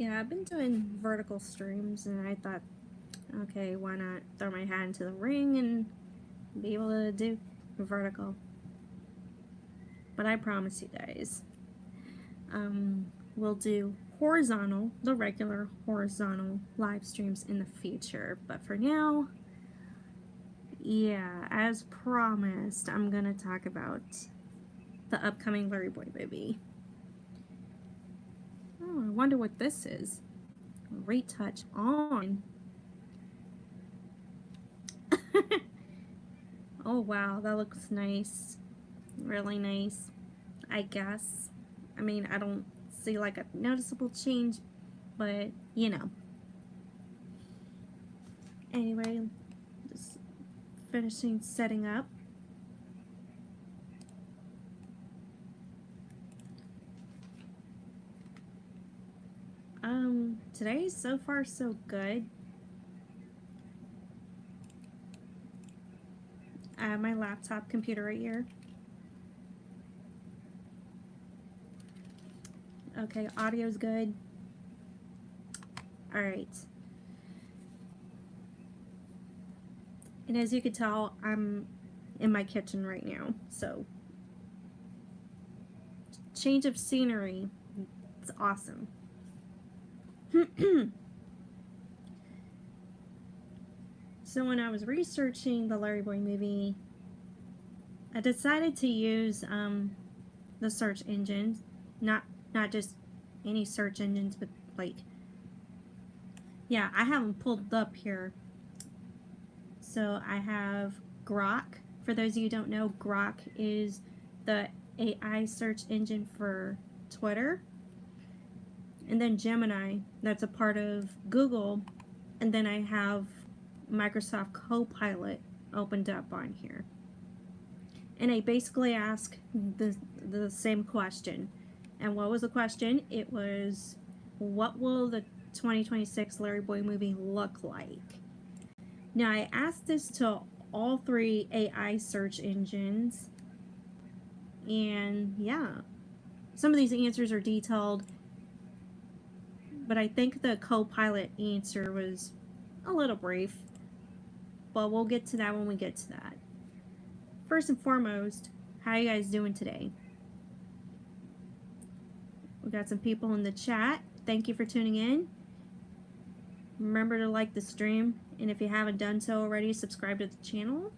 Yeah, I've been doing vertical streams, and I thought, okay, why not throw my hat into the ring and be able to do vertical. But I promise you guys, we'll do horizontal, the regular horizontal live streams in the future. But for now, yeah, as promised, I'm gonna talk about the upcoming LarryBoy movie. Oh, I wonder what this is. Retouch on. Oh wow, that looks nice. Really nice, I guess. I mean, I don't see like a noticeable change, but you know. Anyway, just finishing setting up. Today so far so good. I have my laptop computer right here. Okay, audio's good. Alright. And as you can tell, I'm in my kitchen right now, so change of scenery. It's awesome. So when I was researching the LarryBoy movie, I decided to use the search engines, not just any search engines, but like, yeah, I have them pulled up here. So I have Grok. For those of you who don't know, Grok is the AI search engine for Twitter. And then Gemini, that's a part of Google. And then I have Microsoft Copilot opened up on here. And I basically ask the same question. And what was the question? It was, what will the 2026 LarryBoy movie look like? Now, I asked this to all three AI search engines, and yeah, some of these answers are detailed, but I think the Copilot answer was a little brief, but we'll get to that when we get to that. First and foremost, how are you guys doing today? We got some people in the chat. Thank you for tuning in. Remember to like the stream, and if you haven't done so already, subscribe to the channel.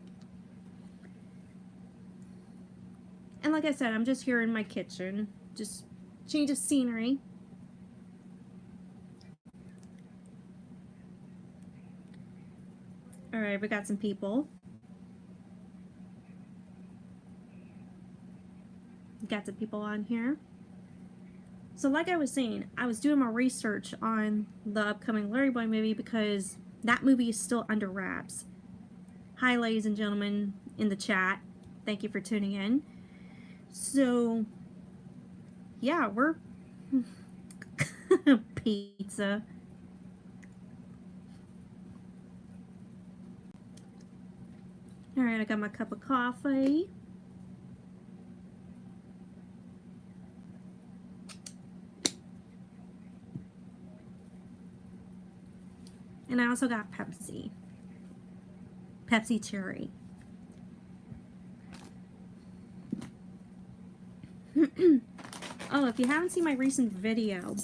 And like I said, I'm just here in my kitchen, just change of scenery. Alright, we got some people. Got some people on here. So like I was saying, I was doing my research on the upcoming LarryBoy movie because that movie is still under wraps. Hi, ladies and gentlemen in the chat. Thank you for tuning in. So, yeah, we're... pizza. Alright, I got my cup of coffee. And I also got Pepsi. Pepsi Cherry. Oh, if you haven't seen my recent video,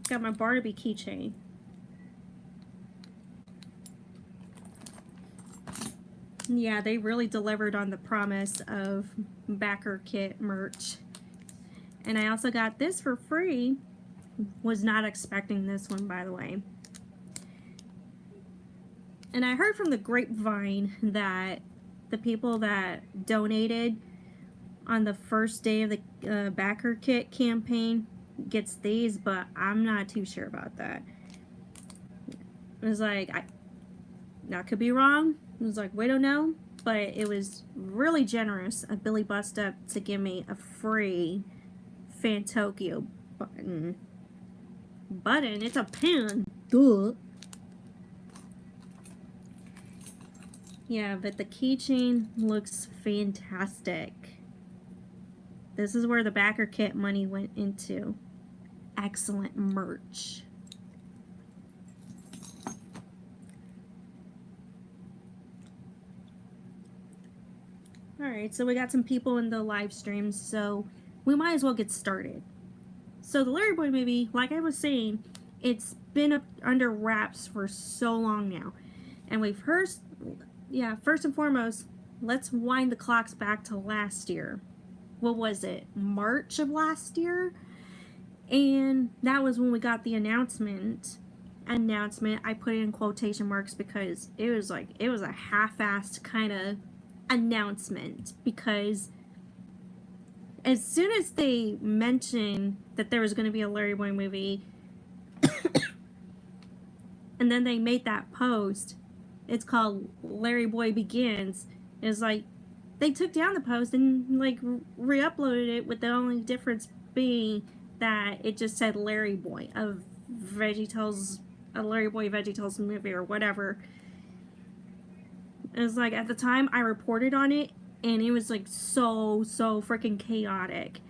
got my Barnaby keychain. Yeah, they really delivered on the promise of backer kit merch. And I also got this for free. Was not expecting this one, by the way. And I heard from the grapevine that the people that donated on the first day of the backer kit campaign gets these, but I'm not too sure about that. It was like, I could be wrong. It was like, we don't know, but it was really generous of Billy Bust Up to give me a free Fantokyo button. It's a pen. Duh. Yeah, but the keychain looks fantastic. This is where the backer kit money went into. excellent merch. Alright, so we got some people in the live stream, so we might as well get started. So the LarryBoy movie, like I was saying, it's been up under wraps for so long now. And first and foremost, let's wind the clocks back to last year. What was it? March of last year? And that was when we got the announcement. I put it in quotation marks because it was a half-assed kind of announcement, because as soon as they mentioned that there was going to be a LarryBoy movie and then they made that post, it's called LarryBoy Begins, it's like they took down the post and like re-uploaded it, with the only difference being that it just said LarryBoy, a LarryBoy VeggieTales movie or whatever. It was like, at the time I reported on it, and it was like so freaking chaotic.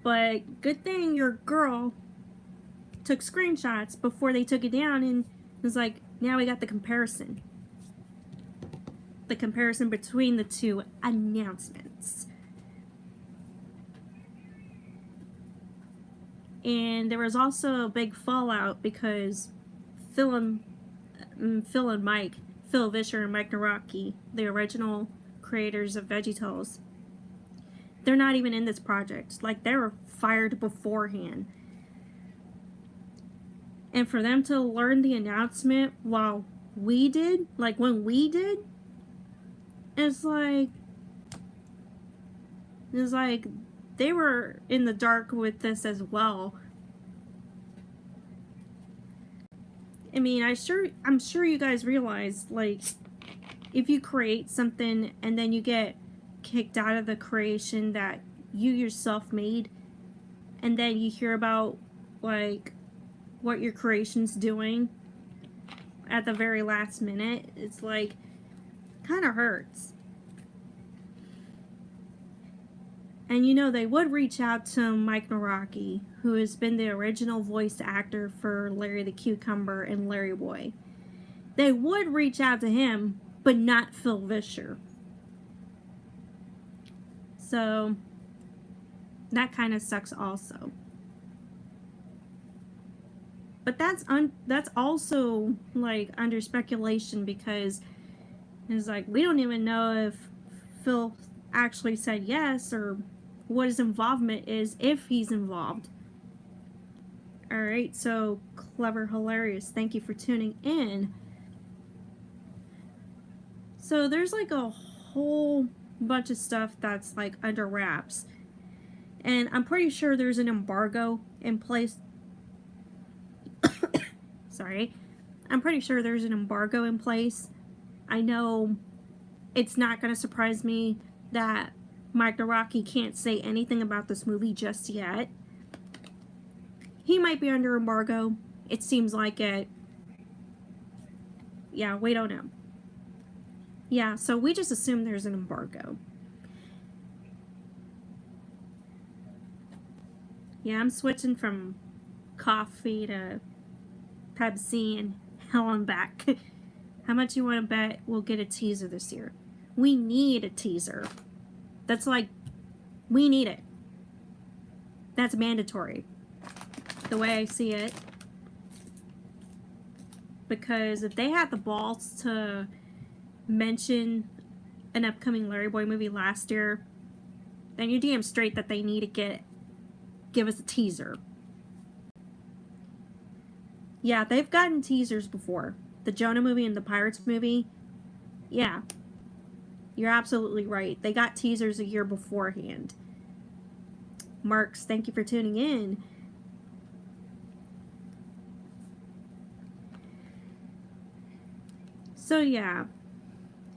But good thing your girl took screenshots before they took it down, and it was like, now we got the comparison. The comparison between the two announcements. And there was also a big fallout because Phil Vischer and Mike Nawrocki, the original creators of VeggieTales, they're not even in this project. Like, they were fired beforehand. And for them to learn the announcement while we did, like when we did, it's like they were in the dark with this as well. I mean, I'm sure you guys realize, like, if you create something and then you get kicked out of the creation that you yourself made, and then you hear about like what your creation's doing at the very last minute, it's like, kind of hurts. And you know, they would reach out to Mike Nawrocki, who has been the original voice actor for Larry the Cucumber and LarryBoy. They would reach out to him, but not Phil Vischer. So that kind of sucks also. But that's also like under speculation, because it's like, we don't even know if Phil actually said yes, or what his involvement is, if he's involved. Alright, so Clever Hilarious, thank you for tuning in. So there's like a whole bunch of stuff that's like under wraps, and I'm pretty sure there's an embargo in place. Sorry, I'm pretty sure there's an embargo in place. I know it's not going to surprise me that Mike Nawrocki can't say anything about this movie just yet. He might be under embargo. It seems like it. Yeah, we don't know. Yeah, so we just assume there's an embargo. Yeah, I'm switching from coffee to Pepsi and hell and back. How much you want to bet we'll get a teaser this year? We need a teaser. That's like, we need it. That's mandatory, the way I see it. Because if they had the balls to mention an upcoming LarryBoy movie last year, then you're damn straight that they need to give us a teaser. Yeah, they've gotten teasers before. The Jonah movie and the Pirates movie. Yeah. You're absolutely right. They got teasers a year beforehand. Marks, thank you for tuning in. So yeah,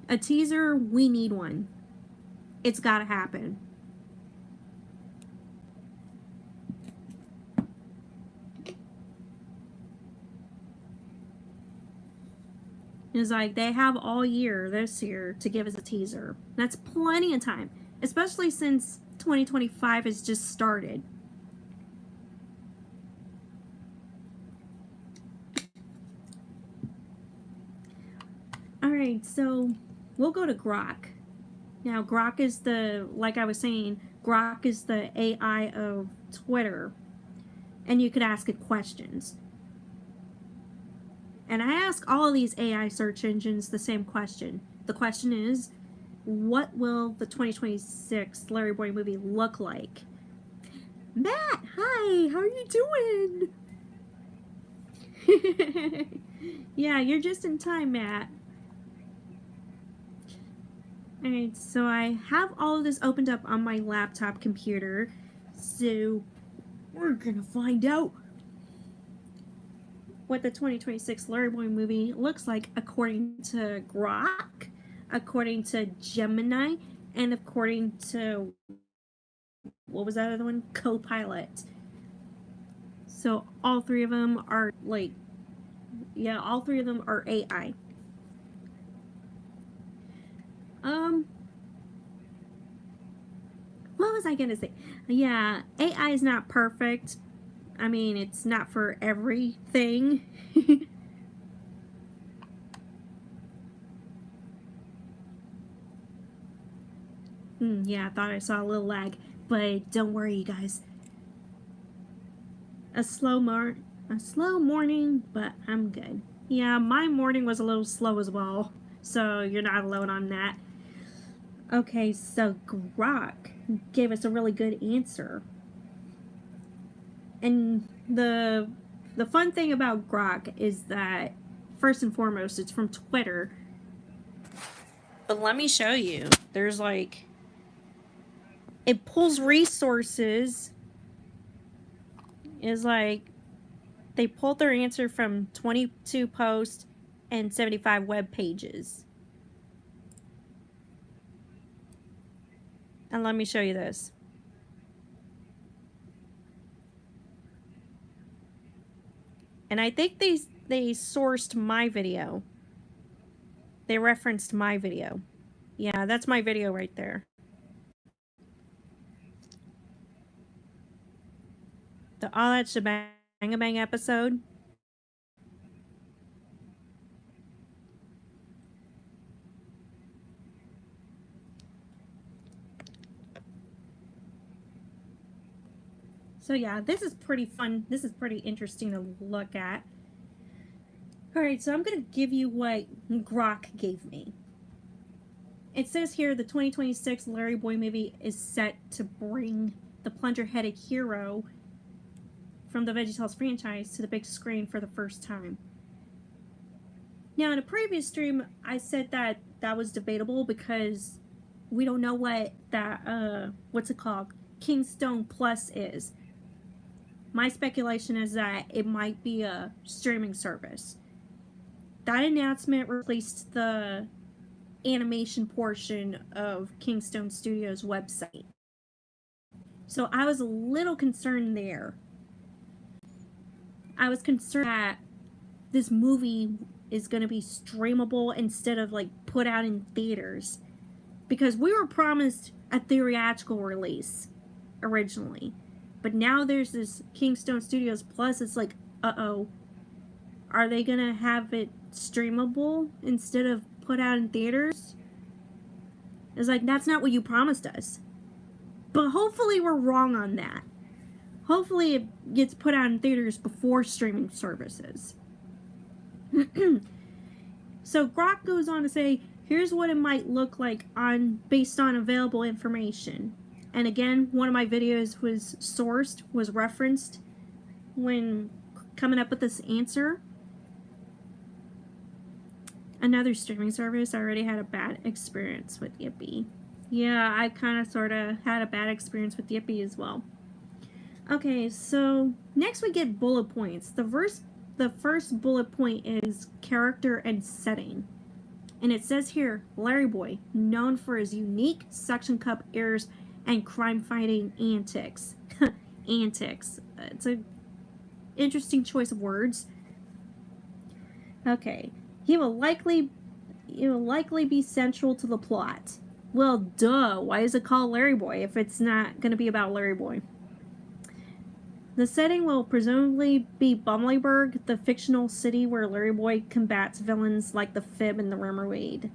a teaser, we need one. It's gotta happen. It's like, they have all year this year to give us a teaser. That's plenty of time, especially since 2025 has just started. Alright, so we'll go to Grok. Now, Grok is like I was saying, Grok is the AI of Twitter. And you could ask it questions. And I ask all of these AI search engines the same question. The question is, what will the 2026 LarryBoy movie look like? Matt, hi, how are you doing? Yeah, you're just in time, Matt. Alright, so I have all of this opened up on my laptop computer. So we're gonna find out what the 2026 LarryBoy movie looks like according to Grok, according to Gemini, and according to, what was that other one? Copilot. So all three of them are all three of them are AI. What was I gonna say? Yeah, AI is not perfect. I mean, it's not for everything. Yeah, I thought I saw a little lag, but don't worry, you guys. A slow morning, but I'm good. Yeah, my morning was a little slow as well, so you're not alone on that. Okay, so Grok gave us a really good answer. And the fun thing about Grok is that, first and foremost, it's from Twitter. But let me show you. There's it pulls resources. Is they pulled their answer from 22 posts and 75 web pages. And let me show you this. And I think they sourced my video. They referenced my video. Yeah, that's my video right there. The All That Shebang episode. So yeah, this is pretty fun. This is pretty interesting to look at. Alright, so I'm going to give you what Grok gave me. It says here the 2026 LarryBoy movie is set to bring the plunger-headed hero from the VeggieTales franchise to the big screen for the first time. Now, in a previous stream, I said that that was debatable because we don't know what that, what's it called? Kingstone Plus is. My speculation is that it might be a streaming service. That announcement replaced the animation portion of Kingstone Studios' website. So I was a little concerned there. I was concerned that this movie is going to be streamable instead of put out in theaters. Because we were promised a theatrical release originally. But now there's this Kingstone Studios Plus. It's uh-oh. Are they going to have it streamable instead of put out in theaters? It's that's not what you promised us. But hopefully we're wrong on that. Hopefully it gets put out in theaters before streaming services. So Grok goes on to say, here's what it might look like based on available information. And again, one of my videos was sourced, was referenced when coming up with this answer. Another streaming service. I already had a bad experience with Yippee. Yeah, I kind of sort of had a bad experience with Yippee as well. Okay, so next we get bullet points. The first bullet point is character and setting. And it says here, LarryBoy, known for his unique suction cup ears and crime-fighting antics. Antics. It's an interesting choice of words. Okay. He will likely be central to the plot. Well, duh. Why is it called LarryBoy if it's not going to be about LarryBoy? The setting will presumably be Bumbleberg, the fictional city where LarryBoy combats villains like the Fib and the Rimmerweed.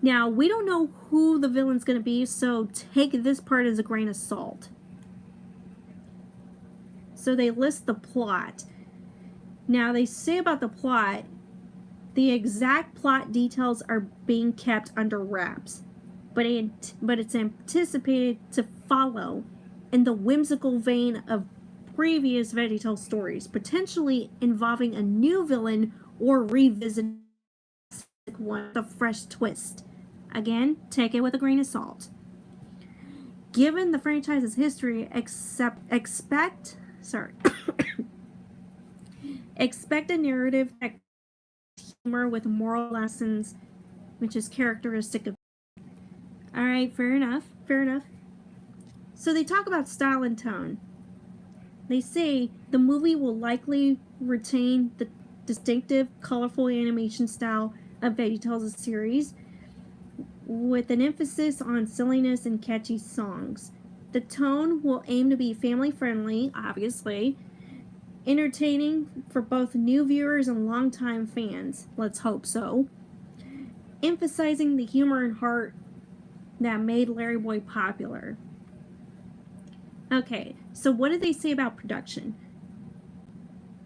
Now, we don't know who the villain's going to be, so take this part as a grain of salt. So they list the plot. Now, they say about the plot, the exact plot details are being kept under wraps, but it's anticipated to follow in the whimsical vein of previous VeggieTales stories, potentially involving a new villain or revisiting one with a fresh twist. Again, take it with a grain of salt. Given the franchise's history, expect a narrative that humor with moral lessons, which is characteristic of. All right, fair enough. So they talk about style and tone. They say the movie will likely retain the distinctive, colorful animation style of VeggieTales' series, with an emphasis on silliness and catchy songs. The tone will aim to be family-friendly, obviously, entertaining for both new viewers and longtime fans. Let's hope so. Emphasizing the humor and heart that made LarryBoy popular. Okay, so what did they say about production?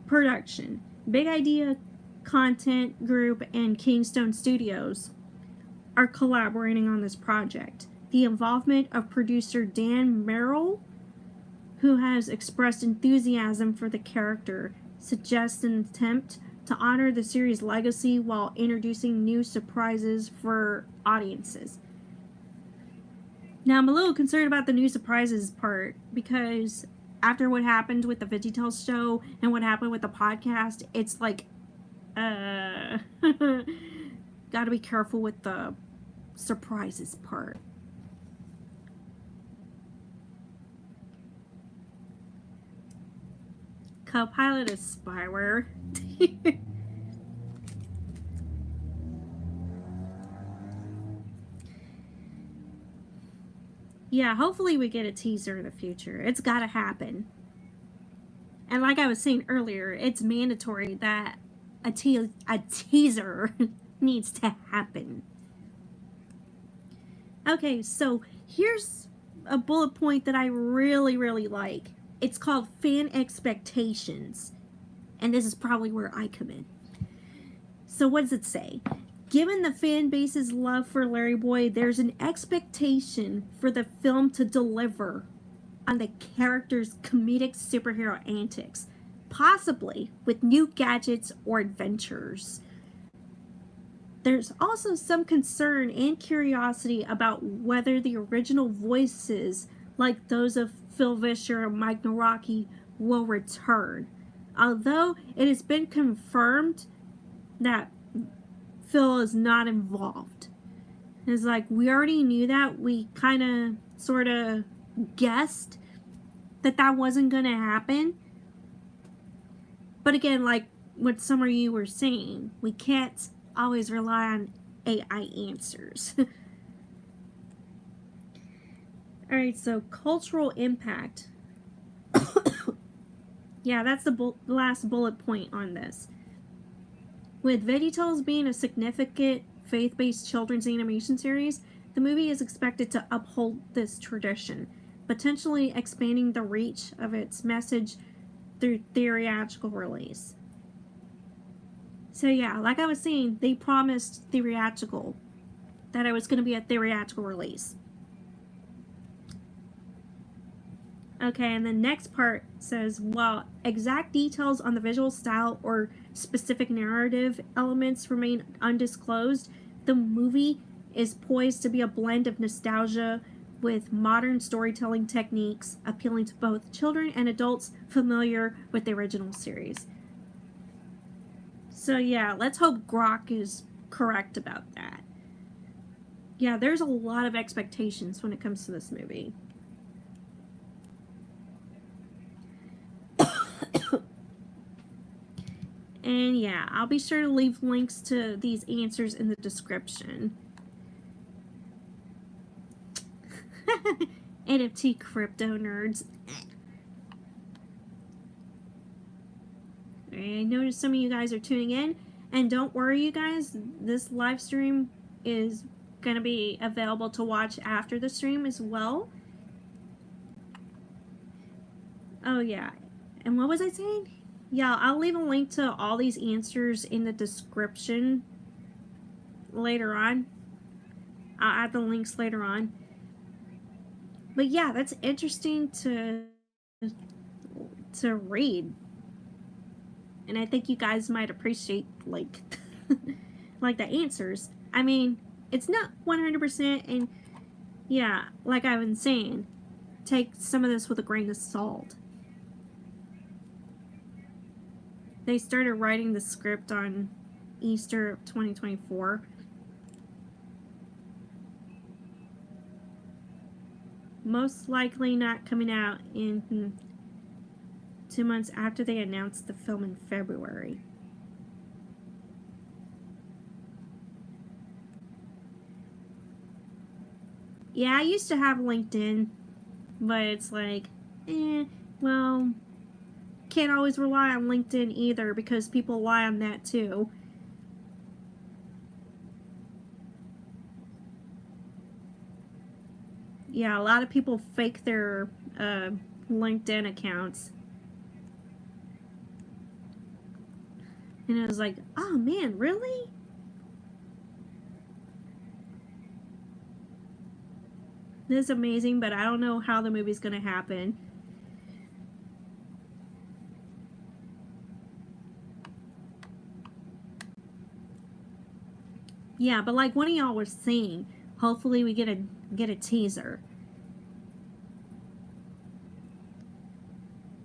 Big Idea Content Group and Kingstone Studios are collaborating on this project. The involvement of producer Dan Merrill, who has expressed enthusiasm for the character, suggests an attempt to honor the series' legacy while introducing new surprises for audiences. Now, I'm a little concerned about the new surprises part, because after what happened with the VeggieTales show and what happened with the podcast, it's like, gotta be careful with the surprises part. Co-pilot is spyware. Yeah, hopefully we get a teaser in the future. It's gotta happen. And like I was saying earlier, it's mandatory that a teaser needs to happen. Okay, so here's a bullet point that I really, really like. It's called fan expectations. And this is probably where I come in. So what does it say? Given the fan base's love for LarryBoy, there's an expectation for the film to deliver on the character's comedic superhero antics, possibly with new gadgets or adventures. There's also some concern and curiosity about whether the original voices, like those of Phil Vischer and Mike Nawrocki, will return. Although it has been confirmed that Phil is not involved. It's like, we already knew that. We kind of, sort of guessed that that wasn't going to happen. But again, like what some of you were saying, we can't always rely on AI answers. Alright, so cultural impact. Yeah, that's the last bullet point on this. With VeggieTales being a significant faith-based children's animation series, the movie is expected to uphold this tradition, potentially expanding the reach of its message through theatrical release. So yeah, like I was saying, they promised theatrical, that it was going to be a theatrical release. Okay, and the next part says, while exact details on the visual style or specific narrative elements remain undisclosed, the movie is poised to be a blend of nostalgia with modern storytelling techniques, appealing to both children and adults familiar with the original series. So yeah, let's hope Grok is correct about that. Yeah, there's a lot of expectations when it comes to this movie. And yeah, I'll be sure to leave links to these answers in the description. NFT crypto nerds. I noticed some of you guys are tuning in, and don't worry, you guys, this live stream is going to be available to watch after the stream as well. Oh, yeah. And what was I saying? Yeah, I'll leave a link to all these answers in the description later on. I'll add the links later on. But yeah, that's interesting to read. And I think you guys might appreciate, like, like the answers. I mean, it's not 100%, and yeah, like I've been saying, take some of this with a grain of salt. They started writing the script on Easter of 2024. Most likely not coming out in 2 months after they announced the film in February. Yeah, I used to have LinkedIn, but it's like, well, can't always rely on LinkedIn either because people lie on that too. Yeah, a lot of people fake their LinkedIn accounts. And I was like, oh man, really? This is amazing, but I don't know how the movie's going to happen. Yeah, but like one of y'all was saying, hopefully we get a teaser.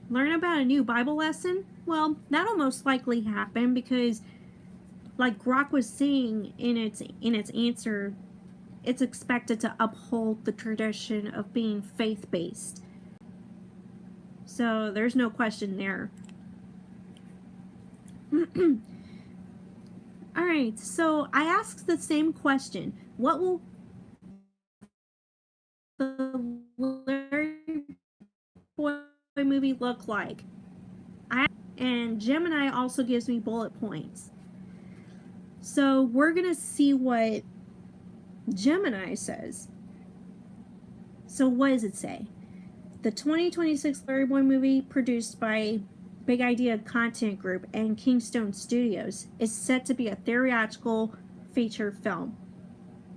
Learn about a new Bible lesson? Well, that'll most likely happen because, like Grok was saying in its answer, it's expected to uphold the tradition of being faith-based. So there's no question there. Alright, so I asked the same question. What will the LarryBoy movie look like? And Gemini also gives me bullet points. So we're going to see what Gemini says. So what does it say? The 2026 LarryBoy movie, produced by Big Idea Content Group and Kingstone Studios, is set to be a theatrical feature film.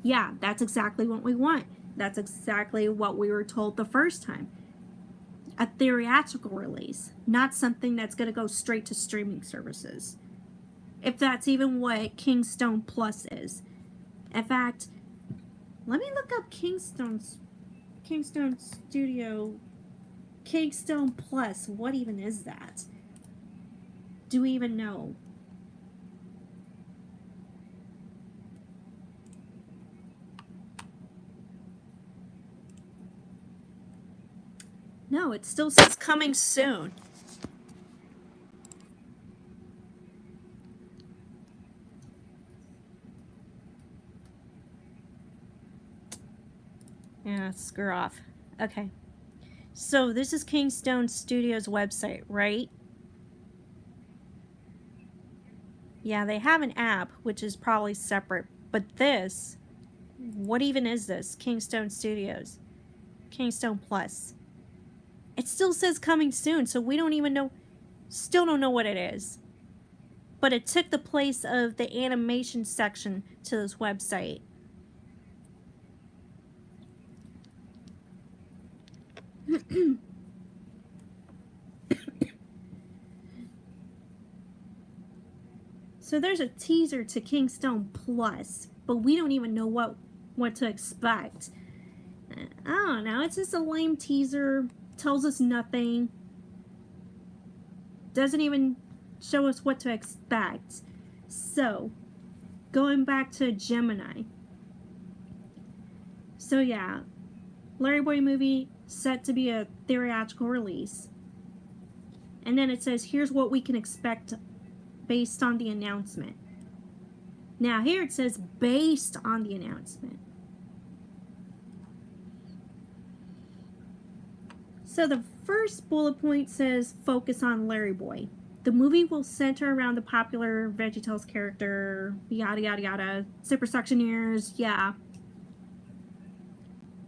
Yeah, that's exactly what we want. That's exactly what we were told the first time. A theatrical release, not something that's going to go straight to streaming services. If that's even what Kingstone Plus is. In fact, let me look up Kingstone Studio, Kingstone Plus. What even is that? Do we even know? No, it still says coming soon. Yeah, screw off. Okay. So this is Kingstone Studios website, right? Yeah, they have an app, which is probably separate. But this, what even is this? Kingstone Studios. Kingstone Plus. It still says coming soon, so we don't even know, still don't know what it is. But it took the place of the animation section to this website. So there's a teaser to Kingstone Plus, but we don't even know what to expect. I don't know, it's just a lame teaser, tells us nothing, doesn't even show us what to expect. So, going back to Gemini. So yeah, LarryBoy movie set to be a theatrical release. And then it says, here's what we can expect based on the announcement. Now here it says, based on the announcement. So the first bullet point says, focus on LarryBoy. The movie will center around the popular VeggieTales character, yada yada yada, super suctioneers, yeah.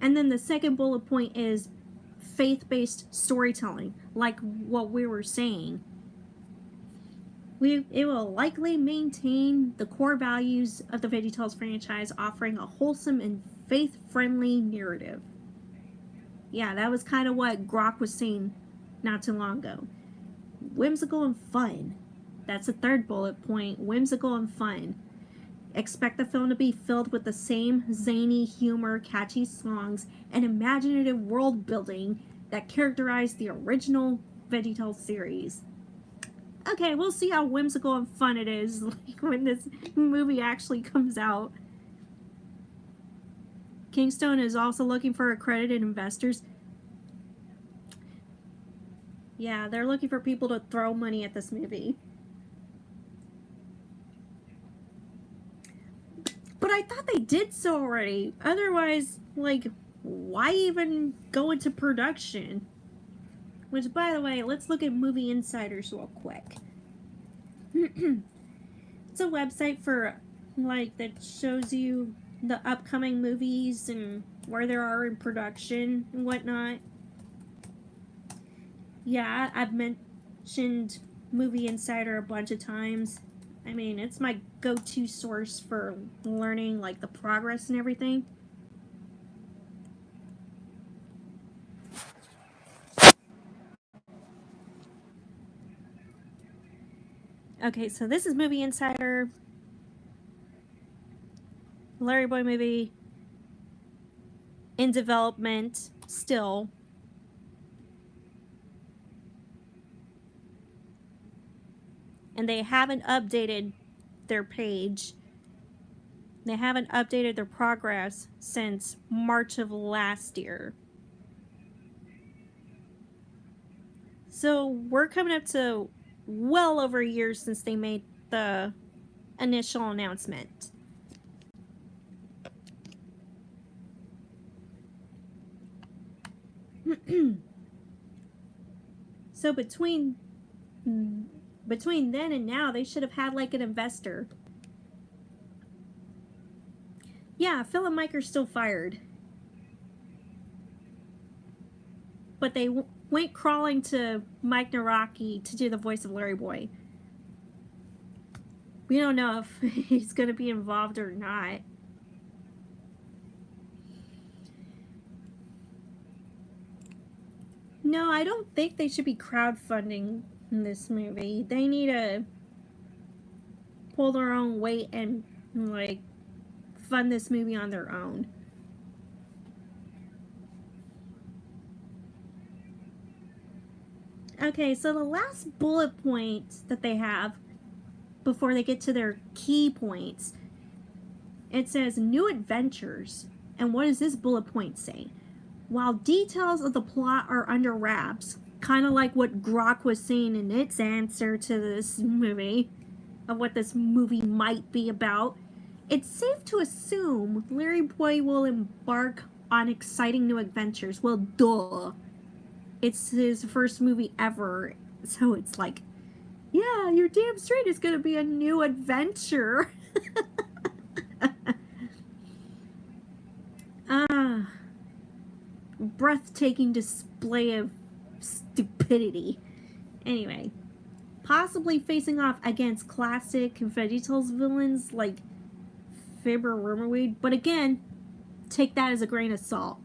And then the second bullet point is faith-based storytelling, like what we were saying. It will likely maintain the core values of the VeggieTales franchise, offering a wholesome and faith-friendly narrative. Yeah, that was kind of what Grok was saying not too long ago. Whimsical and fun. That's the third bullet point. Whimsical and fun. Expect the film to be filled with the same zany humor, catchy songs, and imaginative world building that characterized the original VeggieTales series. Okay, we'll see how whimsical and fun it is like when this movie actually comes out. Kingstone is also looking for accredited investors. Yeah, they're looking for people to throw money at this movie. But I thought they did so already. Otherwise, like, why even go into production? Which, by the way, let's look at Movie Insiders real quick. It's a website for, like, that shows you the upcoming movies and where they are in production and whatnot. Yeah, I've mentioned Movie Insider a bunch of times. I mean, it's my go-to source for learning, like, the progress and everything. Okay, so this is Movie Insider. LarryBoy movie in development still. And they haven't updated their page. They haven't updated their progress since March of last year. So we're coming up to well over a year since they made the initial announcement. So between then and now, they should have had like an investor. Yeah, Phil and Mike are still fired. But they went crawling to Mike Naraki to do the voice of LarryBoy. We don't know if he's going to be involved or not. No, I don't think they should be crowdfunding this movie. They need to pull their own weight and, like, fund this movie on their own. Okay, so the last bullet point that they have before they get to their key points, it says new adventures. And what does this bullet point say? While details of the plot are under wraps, kind of like what Grok was saying in its answer to this movie, of what this movie might be about, it's safe to assume LarryBoy will embark on exciting new adventures. Well, duh. It's his first movie ever, so it's like, yeah, you're damn straight it's gonna be a new adventure. Breathtaking display of stupidity. Anyway, possibly facing off against classic VeggieTales villains like Fibber Rumorweed, but again, take that as a grain of salt.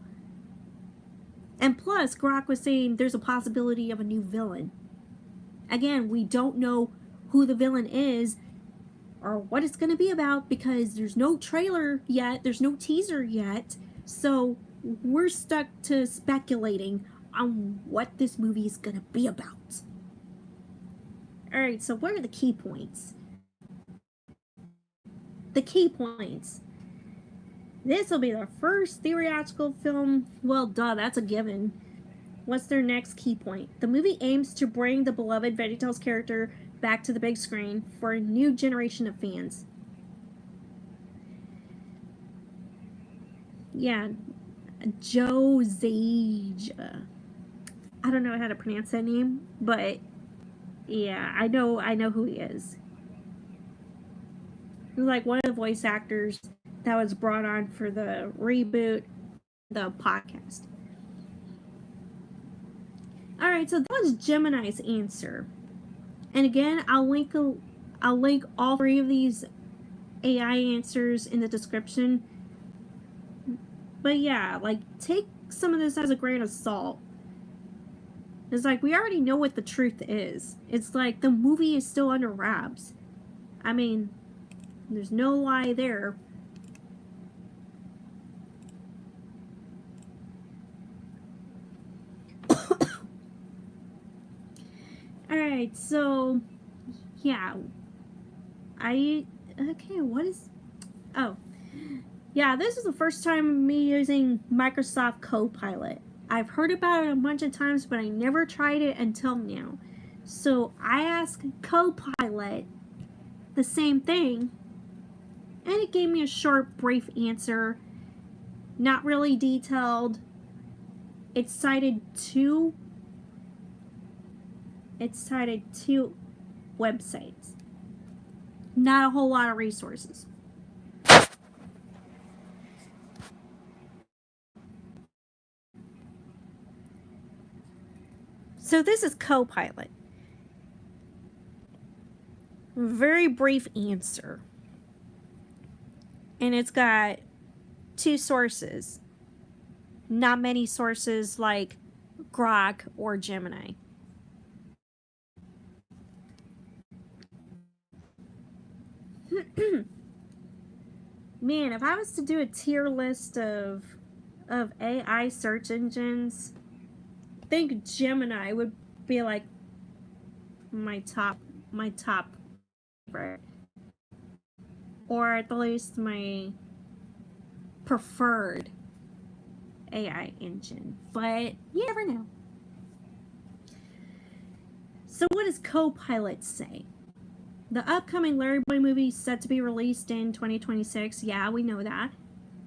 And plus, Grok was saying there's a possibility of a new villain. Again, we don't know who the villain is or what it's going to be about because there's no trailer yet, there's no teaser yet, so we're stuck to speculating on what this movie is going to be about. Alright, so what are the key points? The key points. This will be their first theatrical film. Well, duh, that's a given. What's their next key point? The movie aims to bring the beloved VeggieTales character back to the big screen for a new generation of fans. Yeah, Joe Zage. I don't know how to pronounce that name, but Yeah, I know who he is. He's like one of the voice actors that was brought on for the reboot, the podcast. All right, so that was Gemini's answer. And again, I'll link all three of these AI answers in the description. But yeah, like take some of this as a grain of salt. It's like we already know what the truth is. It's like the movie is still under wraps. I mean, there's no lie there. Alright, so yeah. Okay, what is oh. Yeah, this is the first time me using Microsoft Copilot. I've heard about it a bunch of times, but I never tried it until now. So I asked Copilot the same thing, and it gave me a short, brief answer. Not really detailed. It cited two websites. Not a whole lot of resources. So this is Copilot. Very brief answer. And it's got two sources. Not many sources like Grok or Gemini. Man, if I was to do a tier list of AI search engines, I think Gemini would be like my top favorite, or at least my preferred AI engine. But you never know. So what does Copilot say? The upcoming LarryBoy movie, set to be released in 2026, yeah, we know that,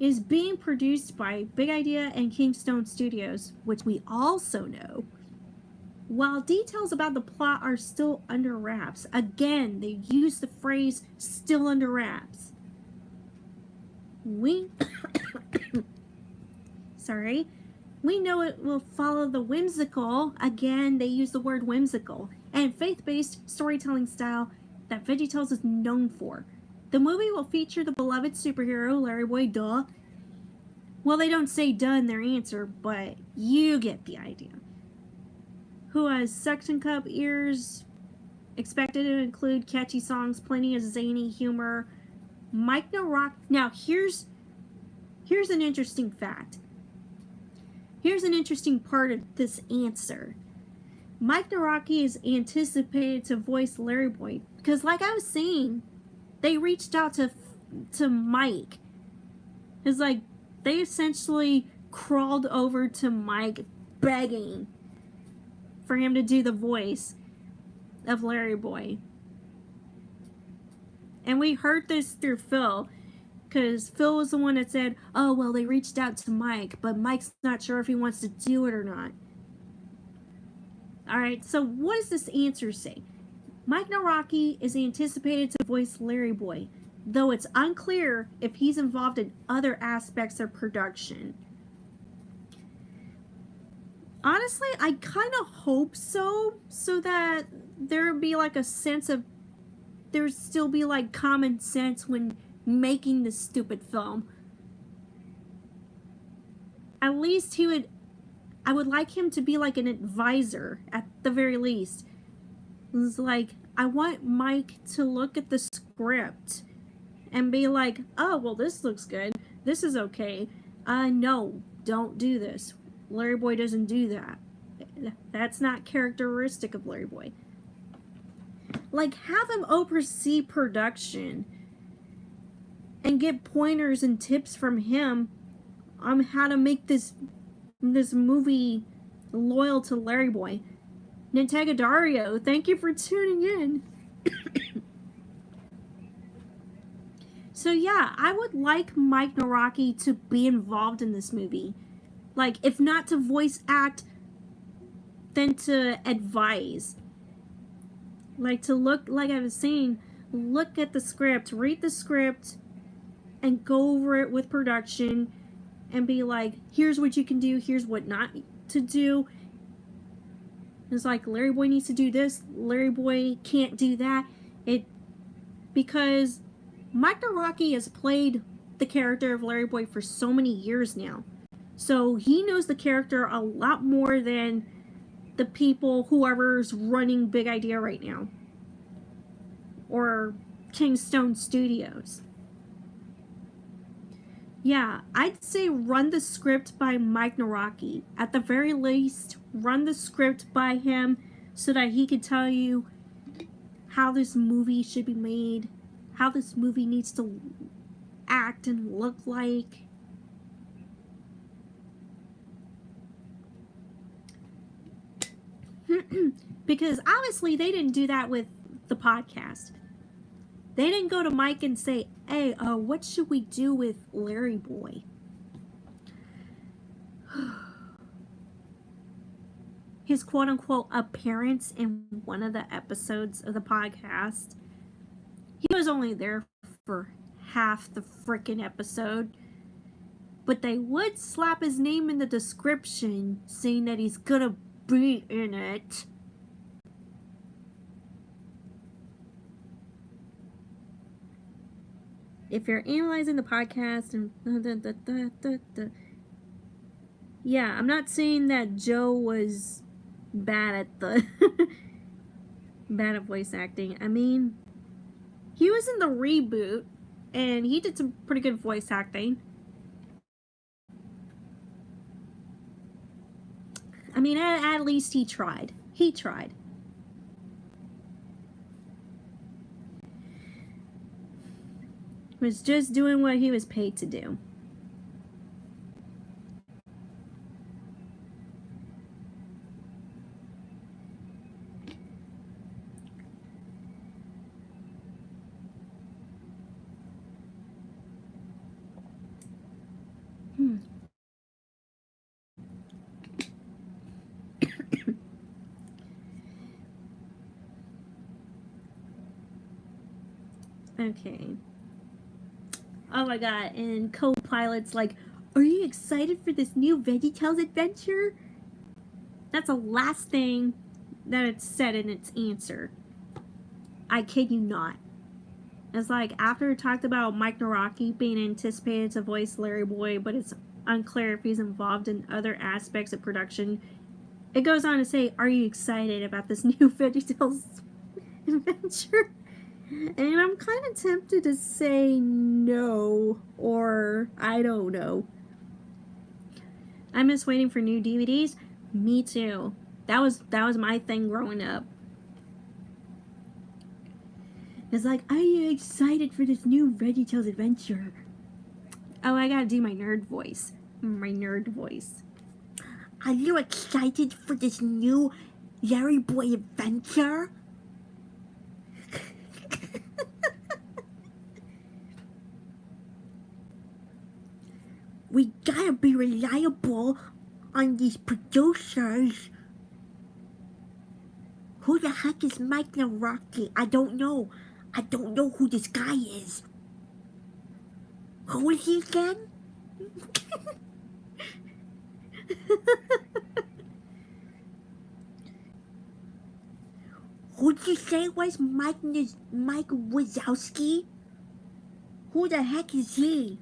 is being produced by Big Idea and Kingstone Studios, which we also know. While details about the plot are still under wraps, again, they use the phrase still under wraps. We know it will follow the whimsical, again, they use the word whimsical, and faith-based storytelling style that VeggieTales is known for. The movie will feature the beloved superhero, LarryBoy, duh. Well, they don't say duh in their answer, but you get the idea. Who has suction cup ears, expected to include catchy songs, plenty of zany humor. Mike Naraki. Now, here's an interesting fact. Here's an interesting part of this answer. Mike Naraki is anticipated to voice LarryBoy because, like I was saying, they reached out to Mike. It's like they essentially crawled over to Mike begging for him to do the voice of LarryBoy. And we heard this through Phil, because Phil was the one that said, oh, well, they reached out to Mike, but Mike's not sure if he wants to do it or not. Alright, so what does this answer say? Mike Naraki is anticipated to voice LarryBoy, though it's unclear if he's involved in other aspects of production. Honestly, I kind of hope so that there'd be like a sense of, there'd still be like common sense when making this stupid film. At least I would like him to be like an advisor at the very least. It's like, I want Mike to look at the script and be like, oh, well, this looks good. This is okay. No, don't do this. LarryBoy doesn't do that. That's not characteristic of LarryBoy. Like, have him oversee production and get pointers and tips from him on how to make this movie loyal to LarryBoy. Nintega Dario, thank you for tuning in. So yeah, I would like Mike Naraki to be involved in this movie. Like, if not to voice act, then to advise. Like, to look, like I was saying, look at the script, read the script, and go over it with production and be like, here's what you can do, here's what not to do. It's like, LarryBoy needs to do this, LarryBoy can't do that. Because Mike Naraki has played the character of LarryBoy for so many years now. So he knows the character a lot more than the people, whoever's running Big Idea right now. Or Kingstone Studios. Yeah, I'd say run the script by Mike Naraki. At the very least, run the script by him so that he could tell you how this movie should be made, how this movie needs to act and look like. Because obviously they didn't do that with the podcast. They didn't go to Mike and say, hey, what should we do with LarryBoy? His quote-unquote appearance in one of the episodes of the podcast, he was only there for half the frickin' episode. But they would slap his name in the description saying that he's gonna be in it. If you're analyzing the podcast and yeah, I'm not saying that Joe was bad at the bad at voice acting. I mean, he was in the reboot and he did some pretty good voice acting. I mean, at least he tried. He tried. He was just doing what he was paid to do. Okay. Oh my god, and co-pilot's like, are you excited for this new VeggieTales adventure? That's the last thing that it said in its answer. I kid you not. It's like, after it talked about Mike Naraki being anticipated to voice LarryBoy, but it's unclear if he's involved in other aspects of production, it goes on to say, are you excited about this new VeggieTales adventure? And I'm kind of tempted to say no, or I don't know. I miss waiting for new DVDs. Me too. That was my thing growing up. It's like, are you excited for this new VeggieTales adventure? Oh, I gotta do my nerd voice. My nerd voice. Are you excited for this new LarryBoy adventure? We gotta be reliable on these producers. Who the heck is Mike Naraki? I don't know. I don't know who this guy is. Who is he again? Who'd you say was Mike Wazowski? Who the heck is he?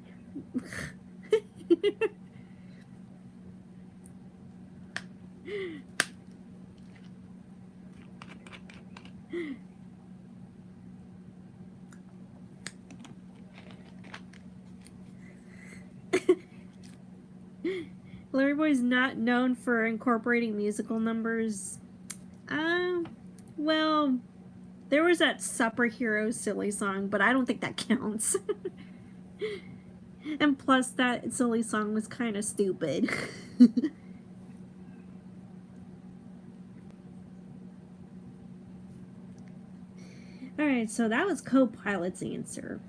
LarryBoy's not known for incorporating musical numbers. Well, there was that Superhero silly song, but I don't think that counts. And plus, that silly song was kind of stupid. Alright, so that was co-pilot's answer.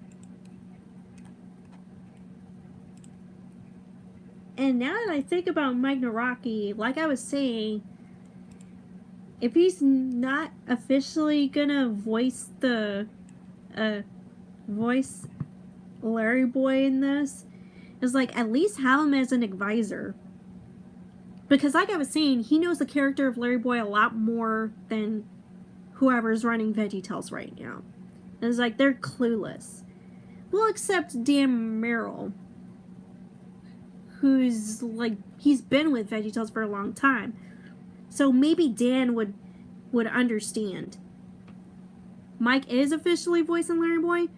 And now that I think about Mike Naraki, like I was saying, if he's not officially gonna voice voice LarryBoy in this, is like at least have him as an advisor. Because like I was saying, he knows the character of LarryBoy a lot more than whoever's running VeggieTales right now. And it's like they're clueless. Well, except Dan Merrill, who's like, he's been with VeggieTales for a long time. So maybe Dan would understand. Mike is officially voicing LarryBoy.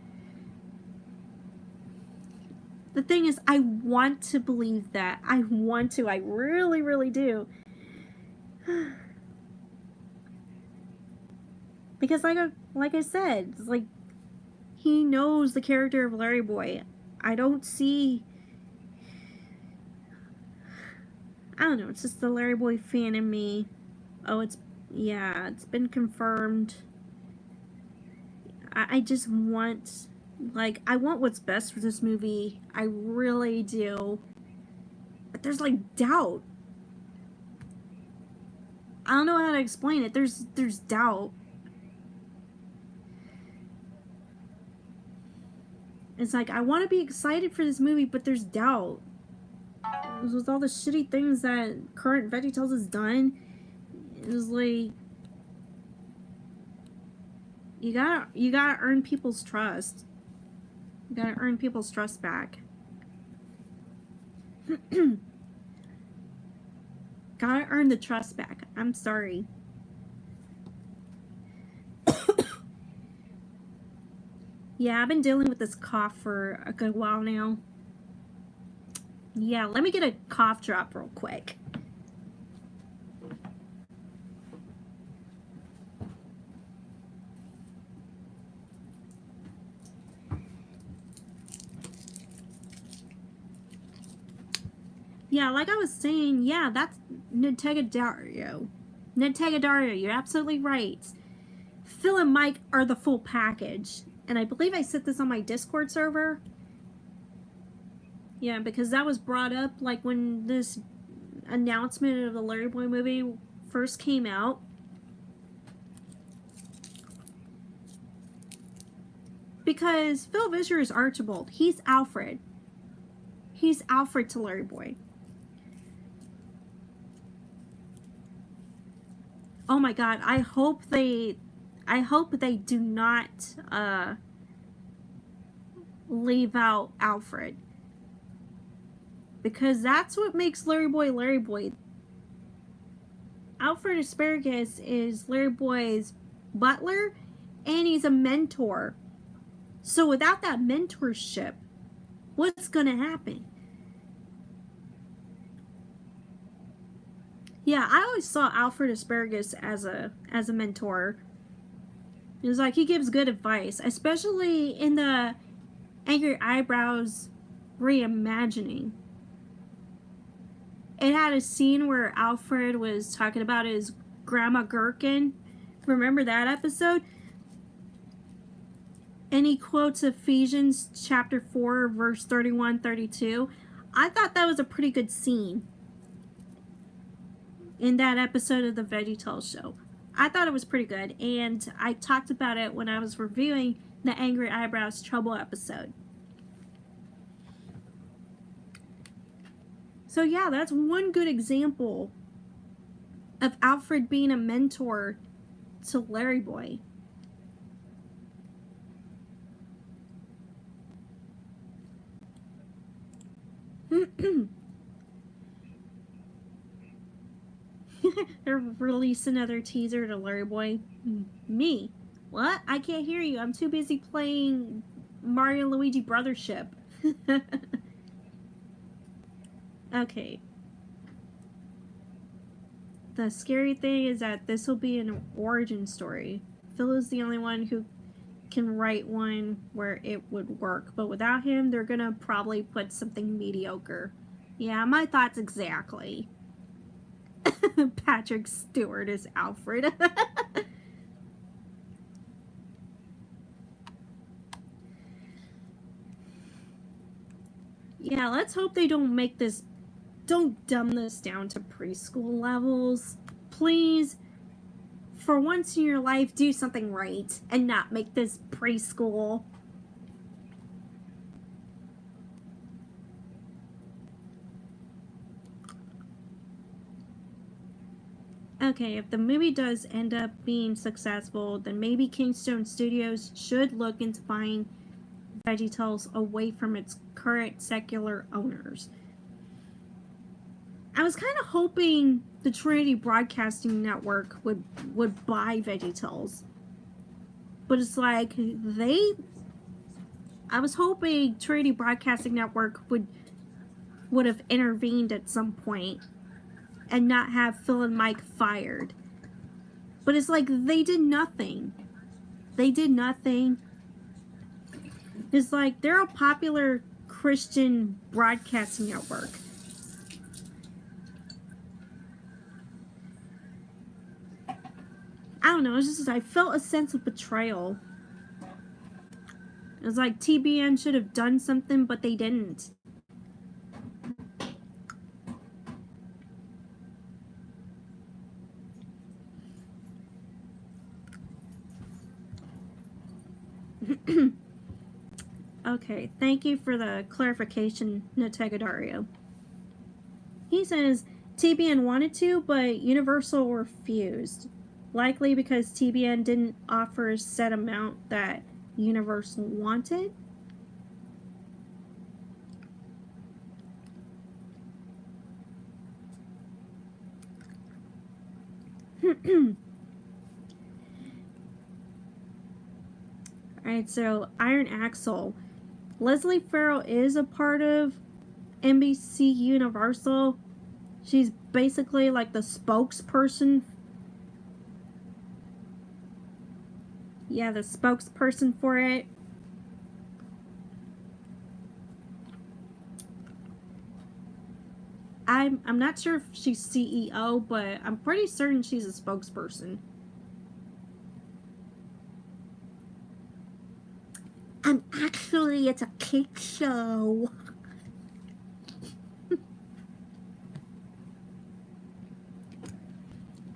The thing is, I want to believe that. I want to. I really, really do. Because like I said, it's like he knows the character of LarryBoy. I don't see. I don't know. It's just the LarryBoy fan in me. Oh, it's been confirmed. I just want, like, I want what's best for this movie. I really do. But there's like doubt. I don't know how to explain it. There's doubt. It's like I want to be excited for this movie, but there's doubt. With all the shitty things that current VeggieTales has done, it was like you gotta earn people's trust. You gotta earn people's trust back. Gotta earn the trust back. I'm sorry. Yeah, I've been dealing with this cough for a good while now. Yeah, let me get a cough drop real quick. Yeah, like I was saying, yeah, that's Nintega Dario, you're absolutely right. Phil and Mike are the full package. And I believe I said this on my Discord server. Yeah, because that was brought up like when this announcement of the LarryBoy movie first came out. Because Phil Vischer is Archibald. He's Alfred. He's Alfred to LarryBoy. Oh my god, I hope they do not leave out Alfred. Because that's what makes LarryBoy LarryBoy. Alfred Asparagus is LarryBoy's butler, and he's a mentor. So without that mentorship, what's gonna happen? Yeah, I always saw Alfred Asparagus as a mentor. It was like he gives good advice, especially in the Angry Eyebrows reimagining. It had a scene where Alfred was talking about his grandma Gherkin. Remember that episode? And he quotes Ephesians chapter 4, verse 31-32. I thought that was a pretty good scene in that episode of the VeggieTales show. I thought it was pretty good, and I talked about it when I was reviewing the Angry Eyebrows Trouble episode. So yeah, that's one good example of Alfred being a mentor to LarryBoy. They're release another teaser to LarryBoy. Me? What? I can't hear you. I'm too busy playing Mario and Luigi Brothership. Okay. The scary thing is that this will be an origin story. Phil is the only one who can write one where it would work. But without him, they're gonna probably put something mediocre. Yeah, my thoughts exactly. Patrick Stewart is Alfred. Yeah, let's hope they don't dumb this down to preschool levels. Please. for once in your life, do something right and not make this preschool. Okay, if the movie does end up being successful, then maybe Kingstone Studios should look into buying VeggieTales away from its current secular owners. I was kind of hoping the Trinity Broadcasting Network would buy VeggieTales, but it's like I was hoping Trinity Broadcasting Network would have intervened at some point and not have Phil and Mike fired. But it's like they did nothing. They did nothing. It's like they're a popular Christian broadcasting network. I don't know, it's just I felt a sense of betrayal. It was like TBN should have done something, but they didn't. Okay, thank you for the clarification, Notegodario. He says TBN wanted to, but Universal refused. Likely because TBN didn't offer a set amount that Universal wanted. Alright, so Iron Axle. Leslie Farrell is a part of NBC Universal. She's basically like the spokesperson. Yeah, the spokesperson for it. I'm not sure if she's CEO, but I'm pretty certain she's a spokesperson. Actually, it's a cake show.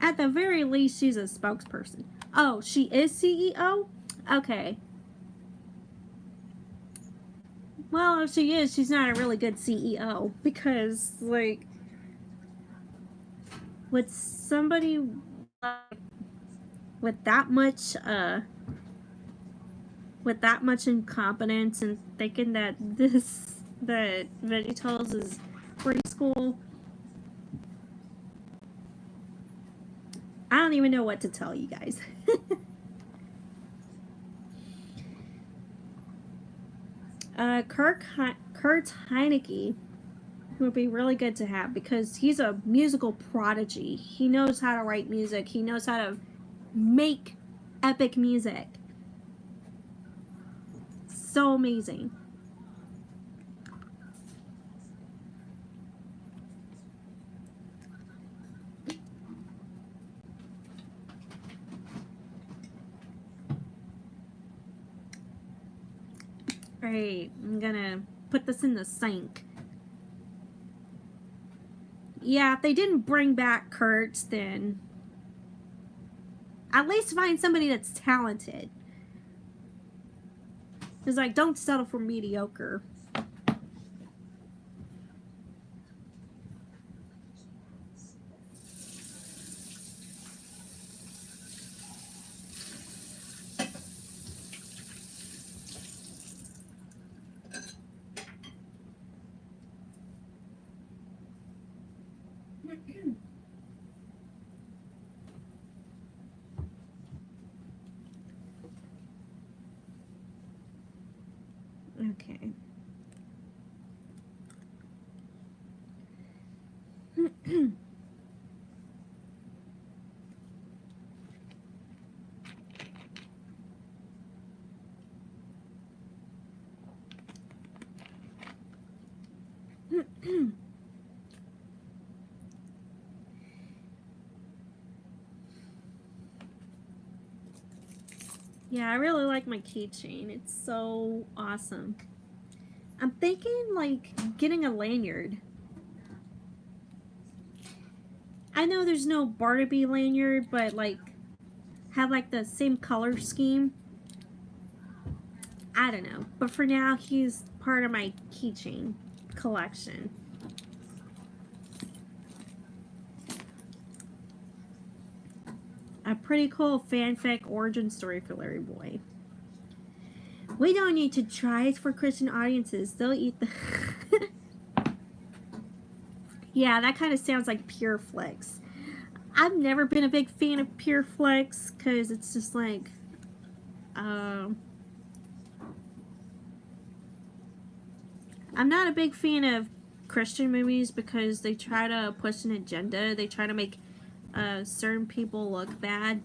At the very least, she's a spokesperson. Oh, she is CEO? Okay. Well, if she is, she's not a really good CEO. Because, like, with somebody with that much incompetence and thinking that VeggieTales is preschool, I don't even know what to tell you guys. Kurt Heineke would be really good to have because he's a musical prodigy. He knows how to write music. He knows how to make epic music. So amazing. Alright, I'm gonna put this in the sink. Yeah, if they didn't bring back Kurt, then at least find somebody that's talented. It's like, don't settle for mediocre. Okay. Yeah, I really like my keychain. It's so awesome. I'm thinking, like, getting a lanyard. I know there's no Barnaby lanyard, but, like, have like the same color scheme. I don't know. But for now, he's part of my keychain collection. A pretty cool fanfic origin story for LarryBoy. We don't need to try it for Christian audiences. They'll eat the... Yeah, that kind of sounds like Pure Flix. I've never been a big fan of Pure Flix because it's just like... I'm not a big fan of Christian movies because they try to push an agenda. They try to make certain people look bad.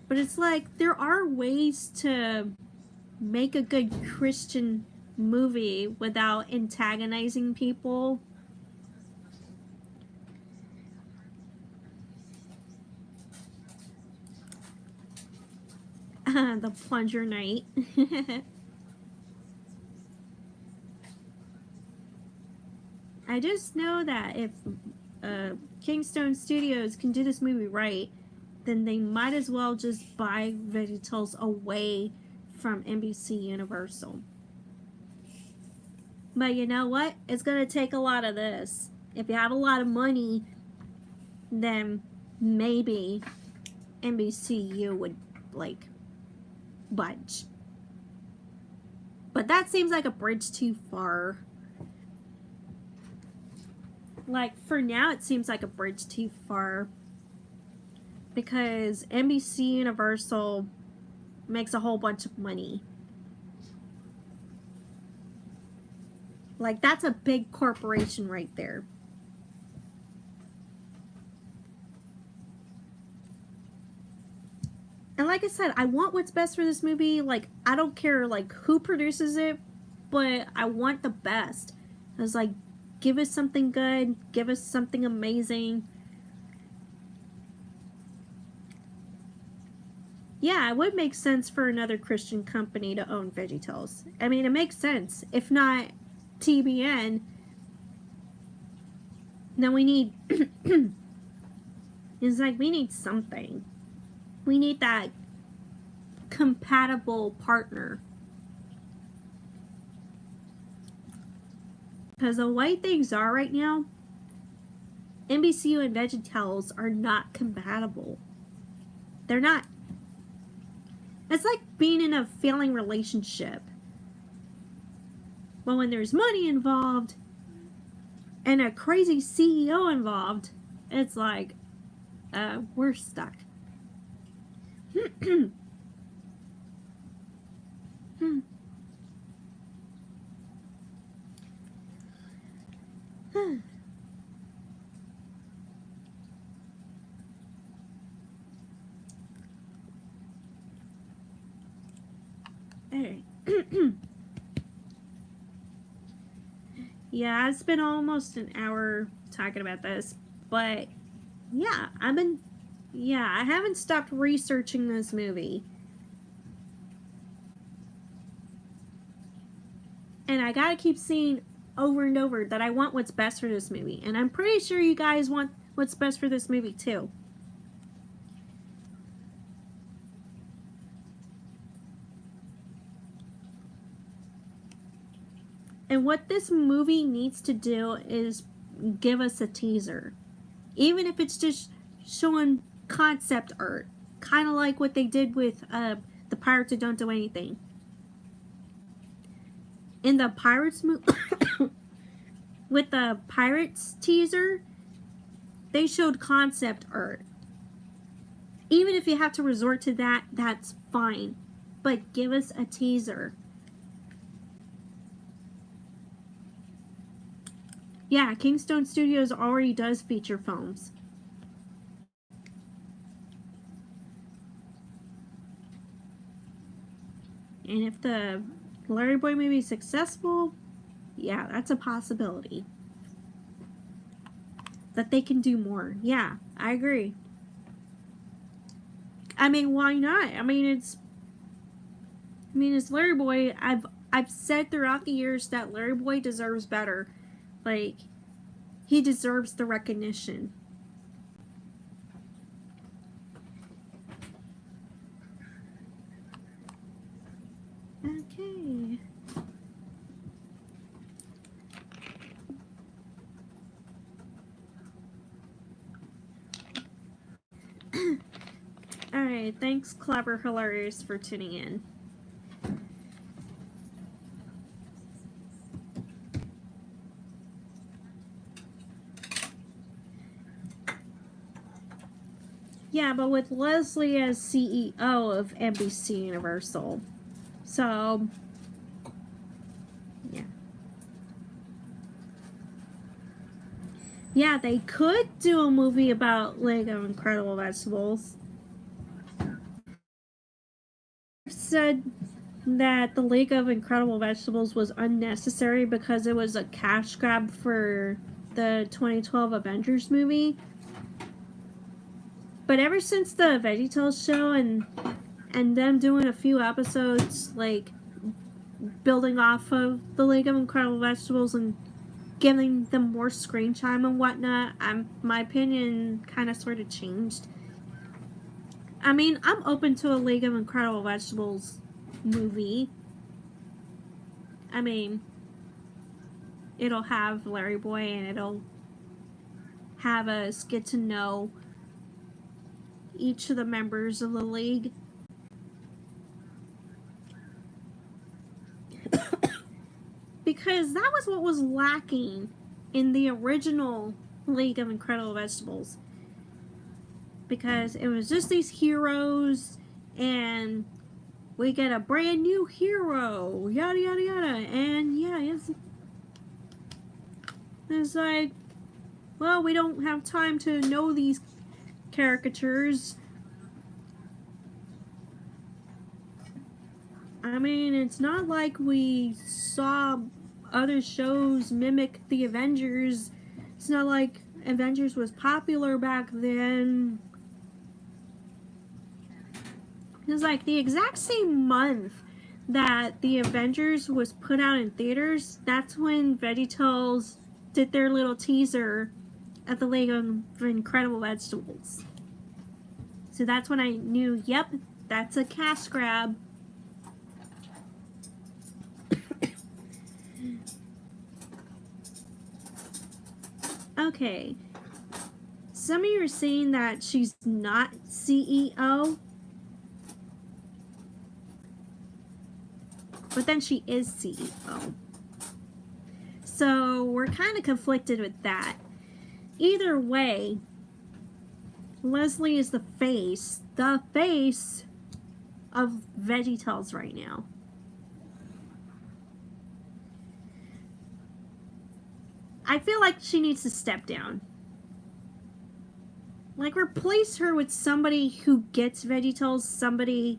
But it's like, there are ways to make a good Christian movie without antagonizing people. The Plunger Knight. I just know that if Kingstone Studios can do this movie right, then they might as well just buy VeggieTales away from NBC Universal. But you know what? It's going to take a lot of this. If you have a lot of money, then maybe NBCU would, like, budge. But that seems like a bridge too far. Like, for now, it seems like a bridge too far. Because NBC Universal makes a whole bunch of money. Like, that's a big corporation right there. And like I said, I want what's best for this movie. Like, I don't care, like, who produces it, but I want the best. I was like, give us something good. Give us something amazing. Yeah, it would make sense for another Christian company to own VeggieTales. I mean, it makes sense. If not TBN, then we need... It's like, we need something. We need that compatible partner. Because the way things are right now, NBCU and VeggieTales are not compatible. They're not. It's like being in a failing relationship. But when there's money involved and a crazy CEO involved, it's like, we're stuck. Alright. Yeah, it's been almost an hour talking about this, but yeah, I haven't stopped researching this movie. And I gotta keep seeing over and over that I want what's best for this movie. And I'm pretty sure you guys want what's best for this movie too. And what this movie needs to do is give us a teaser. Even if it's just showing concept art. Kind of like what they did with the Pirates Who Don't Do Anything. In the Pirates movie, with the Pirates teaser, they showed concept art. Even if you have to resort to that, that's fine. But give us a teaser. Yeah, Kingstone Studios already does feature films. And if the LarryBoy movie is successful, yeah, that's a possibility. That they can do more. Yeah, I agree. I mean, why not? I mean, it's LarryBoy. I've said throughout the years that LarryBoy deserves better. Like, he deserves the recognition. Alright, thanks, Clever Hilarious, for tuning in. Yeah, but with Leslie as CEO of NBC Universal. So, yeah. Yeah, they could do a movie about League of Incredible Vegetables. Said that the League of Incredible Vegetables was unnecessary because it was a cash grab for the 2012 Avengers movie. But ever since the VeggieTales show and them doing a few episodes like building off of the League of Incredible Vegetables and giving them more screen time and whatnot, my opinion kind of sort of changed. I mean, I'm open to a League of Incredible Vegetables movie. I mean, it'll have LarryBoy and it'll have us get to know each of the members of the league. Because that was what was lacking in the original League of Incredible Vegetables. Because it was just these heroes, and we get a brand new hero, yada yada yada, and yeah, it's like, well, we don't have time to know these caricatures. I mean, it's not like we saw other shows mimic the Avengers. It's not like Avengers was popular back then. It's like the exact same month that the Avengers was put out in theaters, that's when VeggieTales did their little teaser at the League of Incredible Vegetables. So that's when I knew, yep, that's a cash grab. Okay. Some of you are saying that she's not CEO. But then she is CEO. So we're kind of conflicted with that. Either way, Leslie is the face of VeggieTales right now. I feel like she needs to step down. Like, replace her with somebody who gets VeggieTales, somebody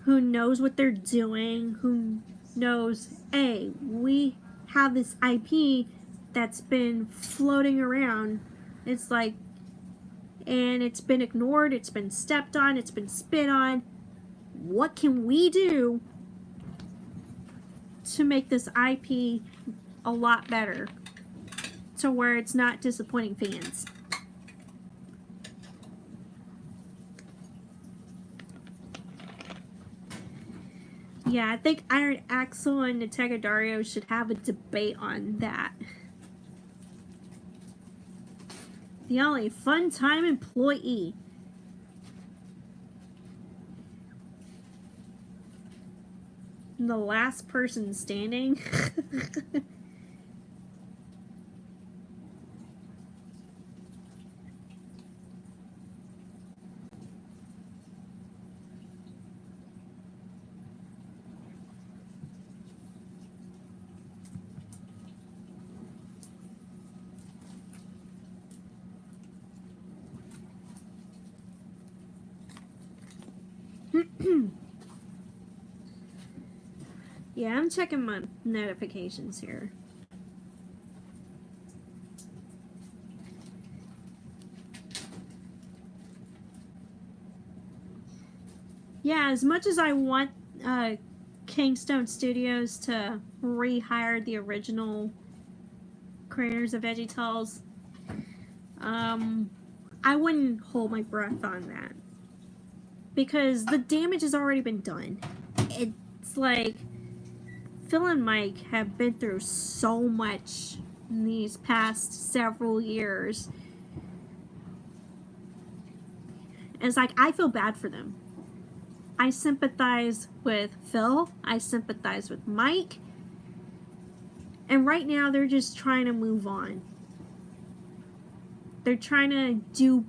who knows what they're doing, who knows, hey, we have this IP that's been floating around. It's like, and it's been ignored, it's been stepped on, it's been spit on. What can we do to make this IP a lot better to where it's not disappointing fans? Yeah, I think Iron Axel and Nintega Dario should have a debate on that. The only fun-time employee. The last person standing. Yeah, I'm checking my notifications here. Yeah, as much as I want Kingstone Studios to rehire the original creators of VeggieTales, I wouldn't hold my breath on that. Because the damage has already been done. It's like Phil and Mike have been through so much in these past several years. And it's like, I feel bad for them. I sympathize with Phil. I sympathize with Mike. And right now, they're just trying to move on. They're trying to do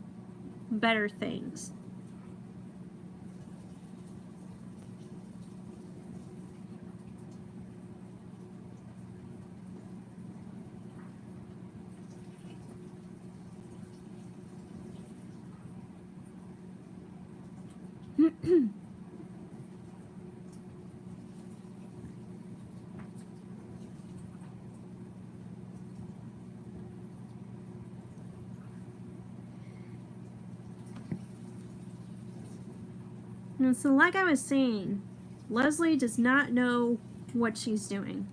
better things. And so, like I was saying, Leslie does not know what she's doing.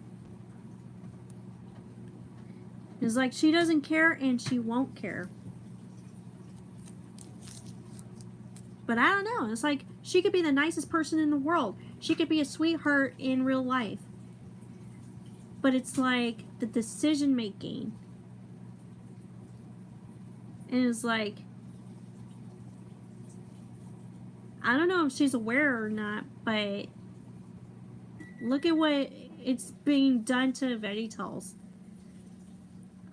It's like she doesn't care and she won't care. But I don't know. It's like she could be the nicest person in the world. She could be a sweetheart in real life. But it's like the decision making. And it's like, I don't know if she's aware or not, but look at what it's being done to Veritals.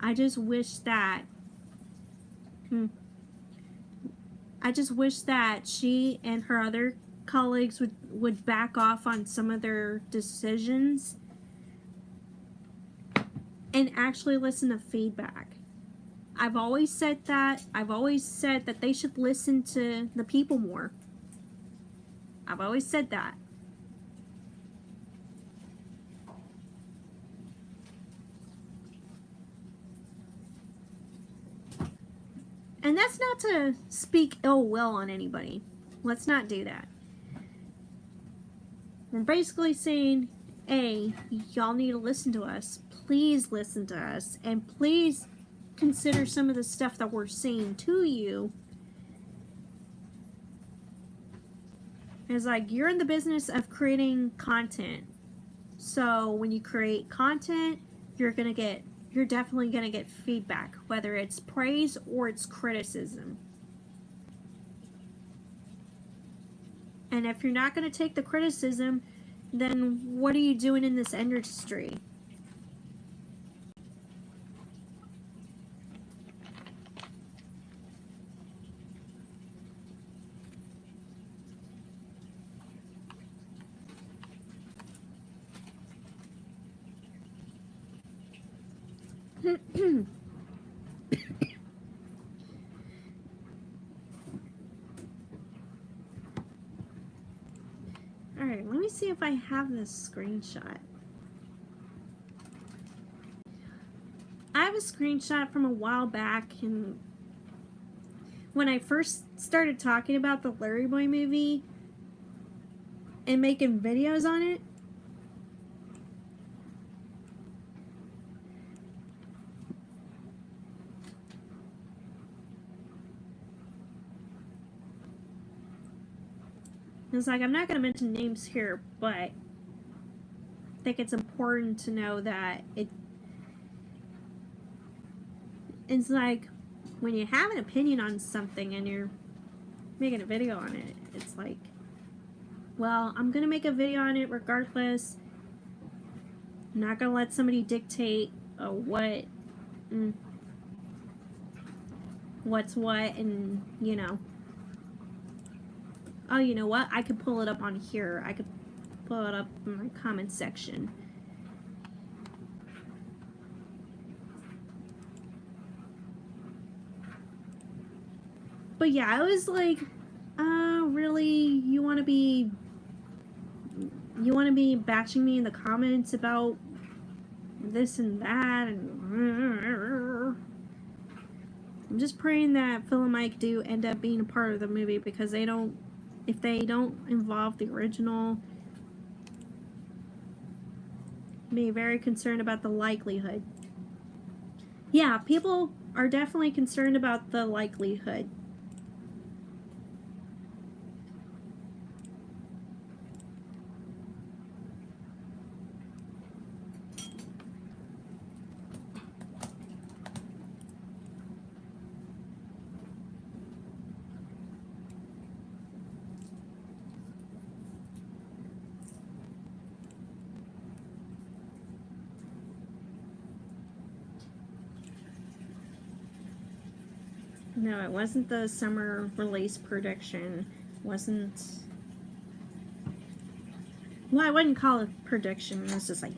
I just wish that she and her other colleagues would back off on some of their decisions and actually listen to feedback. I've always said that. I've always said that they should listen to the people more. I've always said that. And that's not to speak ill will on anybody. Let's not do that. We're basically saying, hey, y'all need to listen to us. Please listen to us. And please consider some of the stuff that we're saying to you. It's like, you're in the business of creating content. So when you create content, you're definitely going to get feedback, whether it's praise or it's criticism. And if you're not going to take the criticism, then what are you doing in this industry? Alright, let me see if I have this screenshot. I have a screenshot from a while back, and when I first started talking about the LarryBoy movie and making videos on it. It's like, I'm not going to mention names here, but I think it's important to know that it's like, when you have an opinion on something and you're making a video on it, it's like, well, I'm going to make a video on it regardless. I'm not going to let somebody dictate what's what, and, you know. Oh, you know what? I could pull it up on here. I could pull it up in my comment section. But yeah, I was like, really? You want to be bashing me in the comments about this and that? And I'm just praying that Phil and Mike do end up being a part of the movie, because if they don't involve the original, be very concerned about the likelihood. Yeah, people are definitely concerned about the likelihood. No, it wasn't the summer release prediction. Wasn't. Well, I wouldn't call it prediction. It was just like.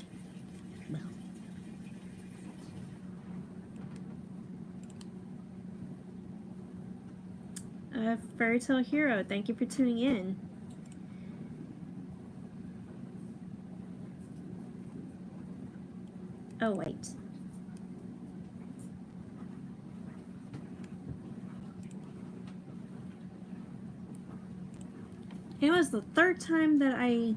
Fairy Tale Hero, thank you for tuning in. Oh, wait. It was the third time that I...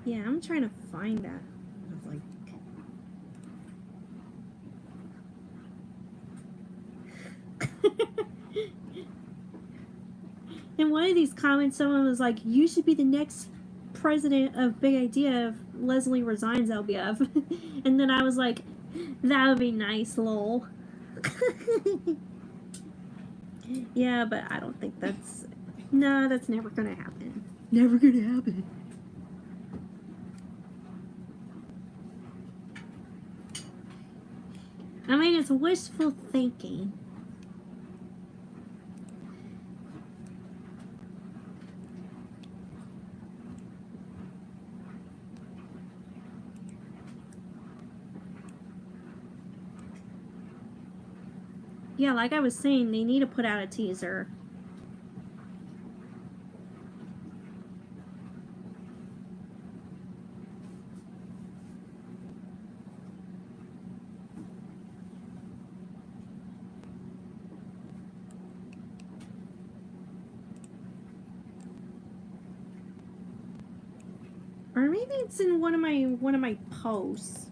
Yeah, I'm trying to find that. I was like... In one of these comments, someone was like, you should be the next president of Big Idea if Leslie resigns, LBF. And then I was like, that would be nice, lol. Yeah, but I don't think that's... No, that's never gonna happen. Never gonna happen. I mean, it's wishful thinking. Yeah, like I was saying, they need to put out a teaser. Or maybe it's in one of my posts.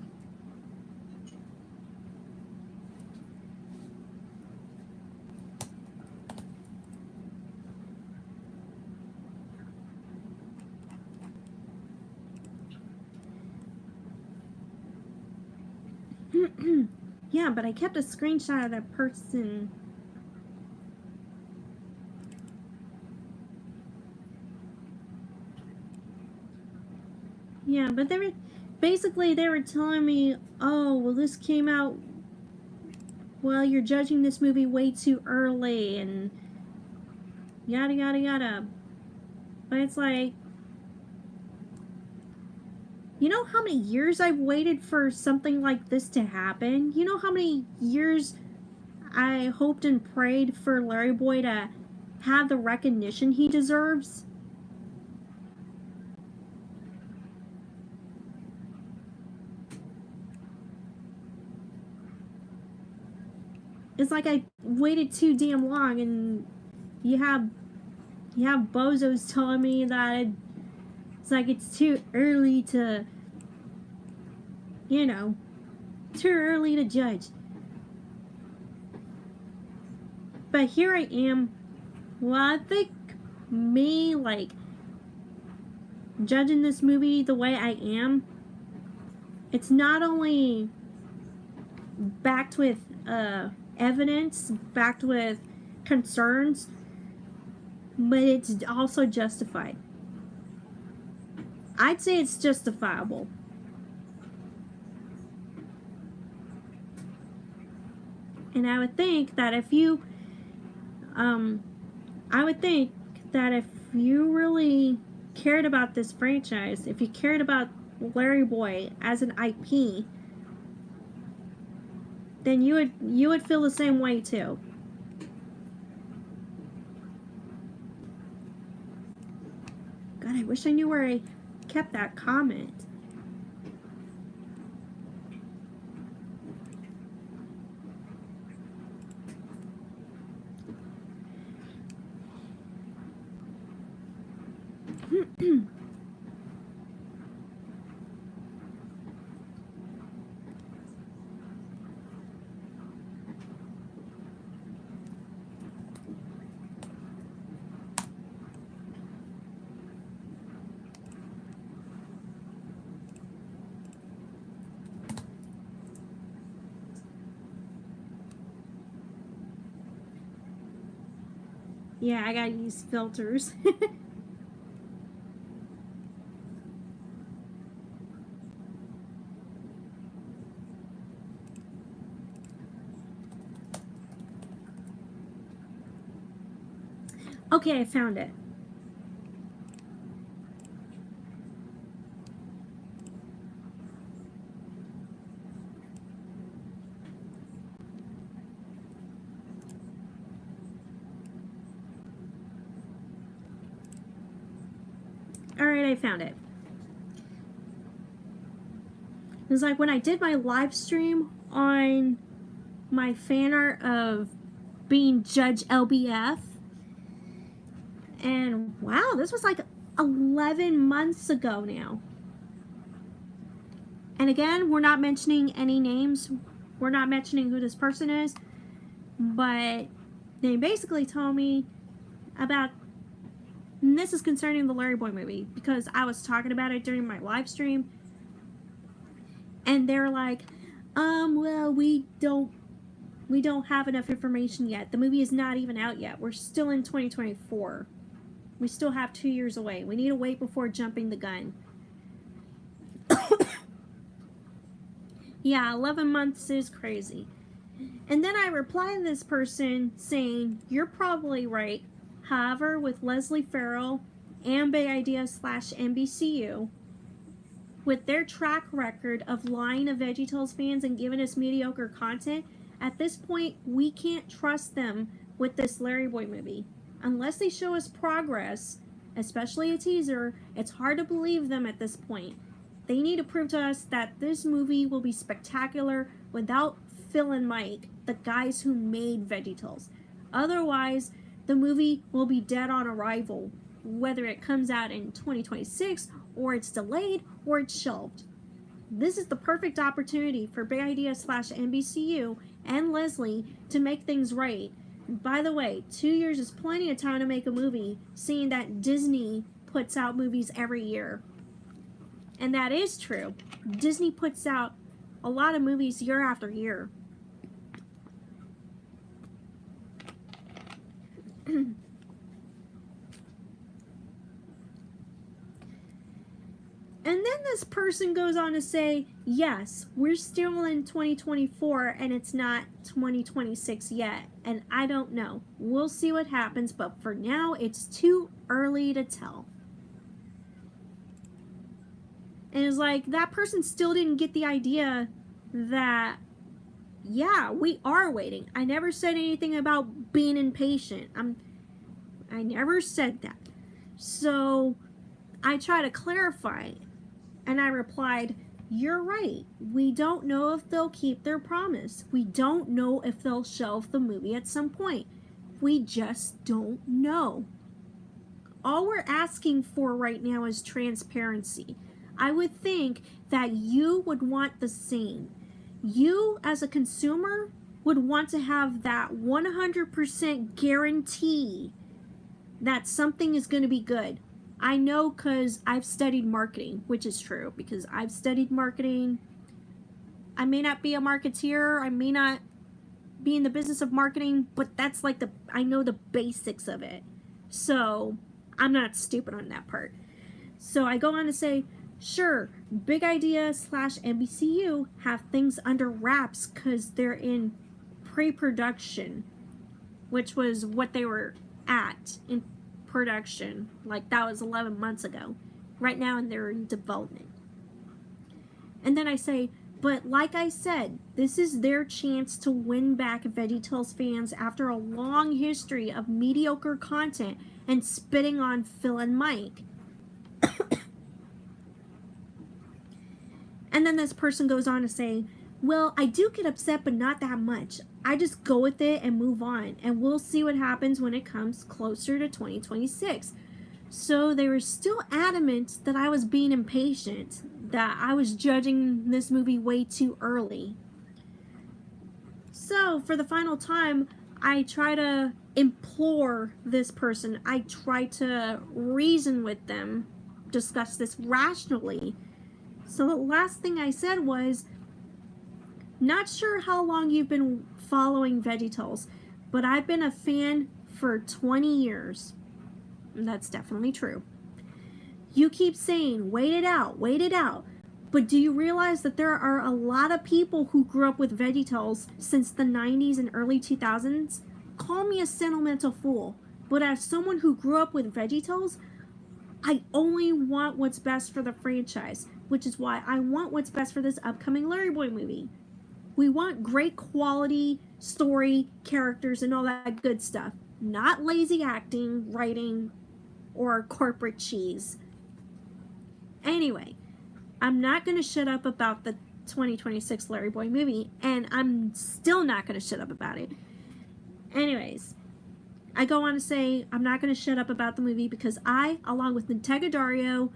Yeah, but I kept a screenshot of that person. Yeah, but they were telling me, oh, well, this came out, well, you're judging this movie way too early, and yada yada yada. But it's like, you know how many years I've waited for something like this to happen? You know how many years I hoped and prayed for LarryBoy to have the recognition he deserves? It's like I waited too damn long, and you have bozos telling me that it's like it's too early to, you know, too early to judge. But here I am. Well, I think me, like, judging this movie the way I am, it's not only backed with evidence, backed with concerns, but it's also justified. I'd say it's justifiable. And I would think that if you really cared about this franchise, if you cared about LarryBoy as an IP, then you would feel the same way too. God, I wish I knew where I kept that comment. Yeah, I gotta use filters. Okay, I found it. Alright, I found it. It was like when I did my live stream on my fan art of being Judge LBF. And wow, this was like 11 months ago now. And again, we're not mentioning any names. We're not mentioning who this person is. But they basically told me about, and this is concerning the LarryBoy movie, because I was talking about it during my live stream. And they're like, well, we don't have enough information yet. The movie is not even out yet. We're still in 2024. We still have 2 years away. We need to wait before jumping the gun. Yeah, 11 months is crazy. And then I reply to this person saying, you're probably right. However, with Leslie Farrell and Big Idea / NBCU, with their track record of lying to VeggieTales fans and giving us mediocre content, at this point, we can't trust them with this LarryBoy movie. Unless they show us progress, especially a teaser, it's hard to believe them at this point. They need to prove to us that this movie will be spectacular without Phil and Mike, the guys who made VeggieTales. Otherwise, the movie will be dead on arrival, whether it comes out in 2026, or it's delayed, or it's shelved. This is the perfect opportunity for Big Idea / NBCU and Leslie to make things right. By the way, 2 years is plenty of time to make a movie, seeing that Disney puts out movies every year. And that is true. Disney puts out a lot of movies year after year. And then this person goes on to say, yes, we're still in 2024 and it's not 2026 yet. And I don't know. We'll see what happens, but for now, it's too early to tell. And it's like, that person still didn't get the idea that, yeah, we are waiting. I never said anything about being impatient. I never said that. So I try to clarify. And I replied, you're right. We don't know if they'll keep their promise. We don't know if they'll shelve the movie at some point. We just don't know. All we're asking for right now is transparency. I would think that you would want the same. You, as a consumer, would want to have that 100% guarantee that something is going to be good. I know because I've studied marketing, which is true, because I've studied marketing. I may not be a marketeer, I may not be in the business of marketing, but that's like I know the basics of it. So I'm not stupid on that part. So I go on to say, sure, Big Idea / NBCU have things under wraps because they're in pre-production, which was what they were at in production. Like, that was 11 months ago. Right now, and they're in development. And then I say, but like I said, this is their chance to win back VeggieTales fans after a long history of mediocre content and spitting on Phil and Mike. And then this person goes on to say, well, I do get upset, but not that much. I just go with it and move on, and we'll see what happens when it comes closer to 2026. So they were still adamant that I was being impatient, that I was judging this movie way too early. So for the final time, I try to implore this person. I try to reason with them, discuss this rationally. So the last thing I said was, not sure how long you've been following VeggieTales, but I've been a fan for 20 years. And that's definitely true. You keep saying, wait it out, wait it out. But do you realize that there are a lot of people who grew up with VeggieTales since the 90s and early 2000s? Call me a sentimental fool, but as someone who grew up with VeggieTales, I only want what's best for the franchise, which is why I want what's best for this upcoming LarryBoy movie. We want great quality, story, characters, and all that good stuff. Not lazy acting, writing, or corporate cheese. Anyway, I'm not going to shut up about the 2026 LarryBoy movie, and I'm still not going to shut up about it. Anyways, I go on to say I'm not going to shut up about the movie because I, along with Nintega Dario,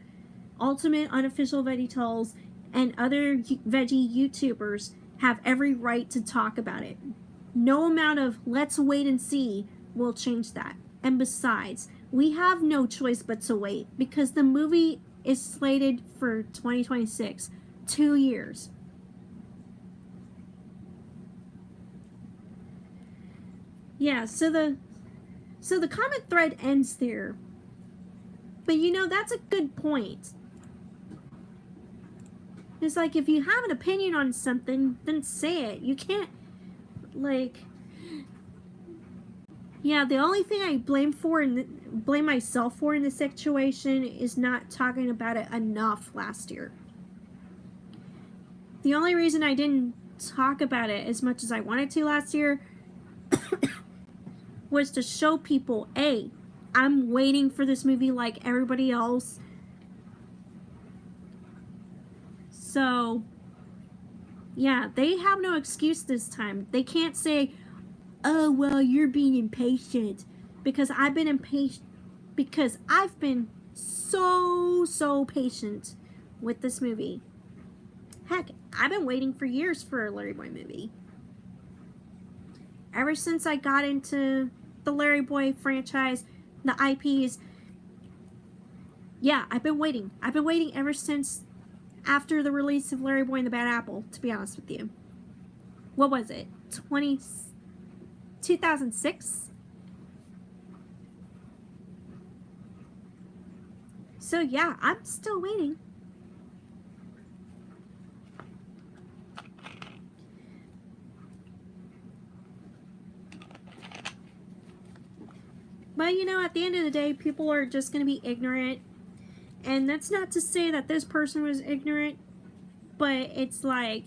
Ultimate Unofficial VeggieTales, and other veggie YouTubers, have every right to talk about it. No amount of let's wait and see will change that. And besides, we have no choice but to wait because the movie is slated for 2026, 2 years. Yeah, so the comment thread ends there. But you know, that's a good point. It's like, if you have an opinion on something, then say it. You can't, like... Yeah, the only thing I blame myself for in this situation is not talking about it enough last year. The only reason I didn't talk about it as much as I wanted to last year was to show people, hey, I'm waiting for this movie like everybody else. So, yeah, they have no excuse this time. They can't say, oh, well, you're being impatient. Because I've been impatient. Because I've been so patient with this movie. Heck, I've been waiting for years for a LarryBoy movie. Ever since I got into the LarryBoy franchise, the IPs, yeah, I've been waiting. I've been waiting ever since after the release of LarryBoy and the Bad Apple, to be honest with you. What was it? 2006? So yeah, I'm still waiting. But you know, at the end of the day, people are just going to be ignorant. And that's not to say that this person was ignorant, but it's like,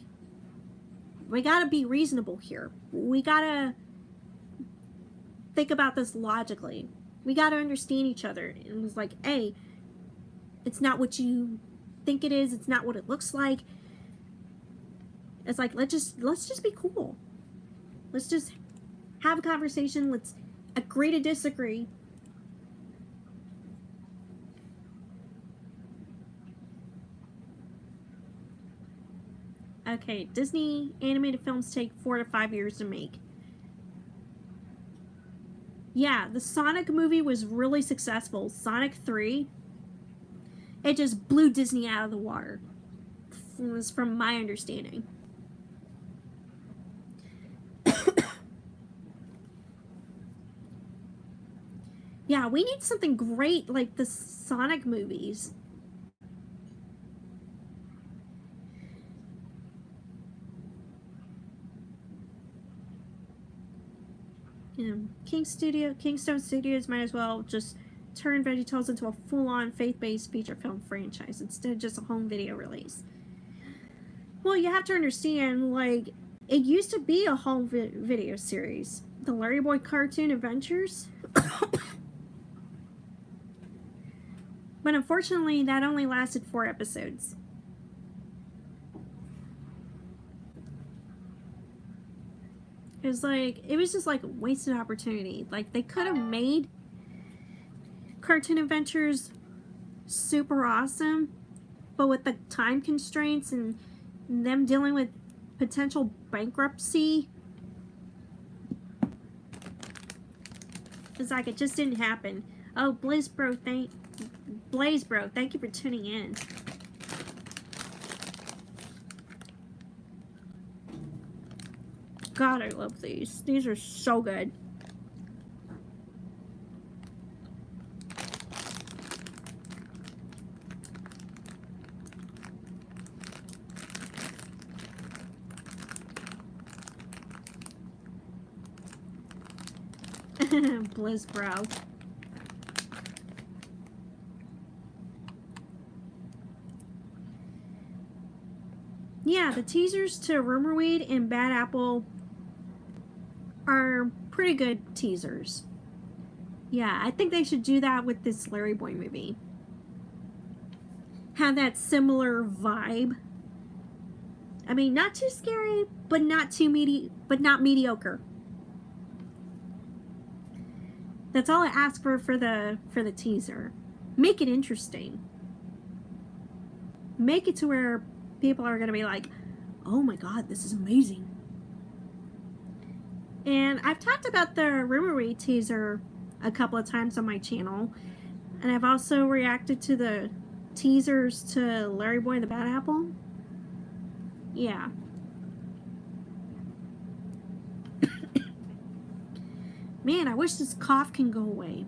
we gotta be reasonable here. We gotta think about this logically. We gotta understand each other. And it's like, hey, it's not what you think it is. It's not what it looks like. It's like, let's just be cool. Let's just have a conversation. Let's agree to disagree. Okay, Disney animated films take 4 to 5 years to make. Yeah, the Sonic movie was really successful. Sonic 3, it just blew Disney out of the water. It was from my understanding. Yeah, we need something great like the Sonic movies. You know, Kingstone Studios might as well just turn VeggieTales into a full-on faith-based feature film franchise instead of just a home video release. Well, you have to understand, like, it used to be a home video series. The LarryBoy Cartoon Adventures. But unfortunately, that only lasted 4 episodes. It was just like a wasted opportunity. Like, they could have made Cartoon Adventures super awesome, but with the time constraints and them dealing with potential bankruptcy, it's like it just didn't happen. Oh, Blaze Bro, thank you for tuning in. God, I love these. These are so good. Bliss Bro. Yeah, the teasers to Rumorweed and Bad Apple are pretty good teasers. Yeah, I think they should do that with this LarryBoy movie. Have that similar vibe. I mean, not too scary, but not too not mediocre. That's all I ask for the teaser. Make it interesting. Make it to where people are gonna be like, "Oh my god, this is amazing." And I've talked about the Rumorweed teaser a couple of times on my channel, and I've also reacted to the teasers to LarryBoy and the Bad Apple. Yeah. Man, I wish this cough can go away.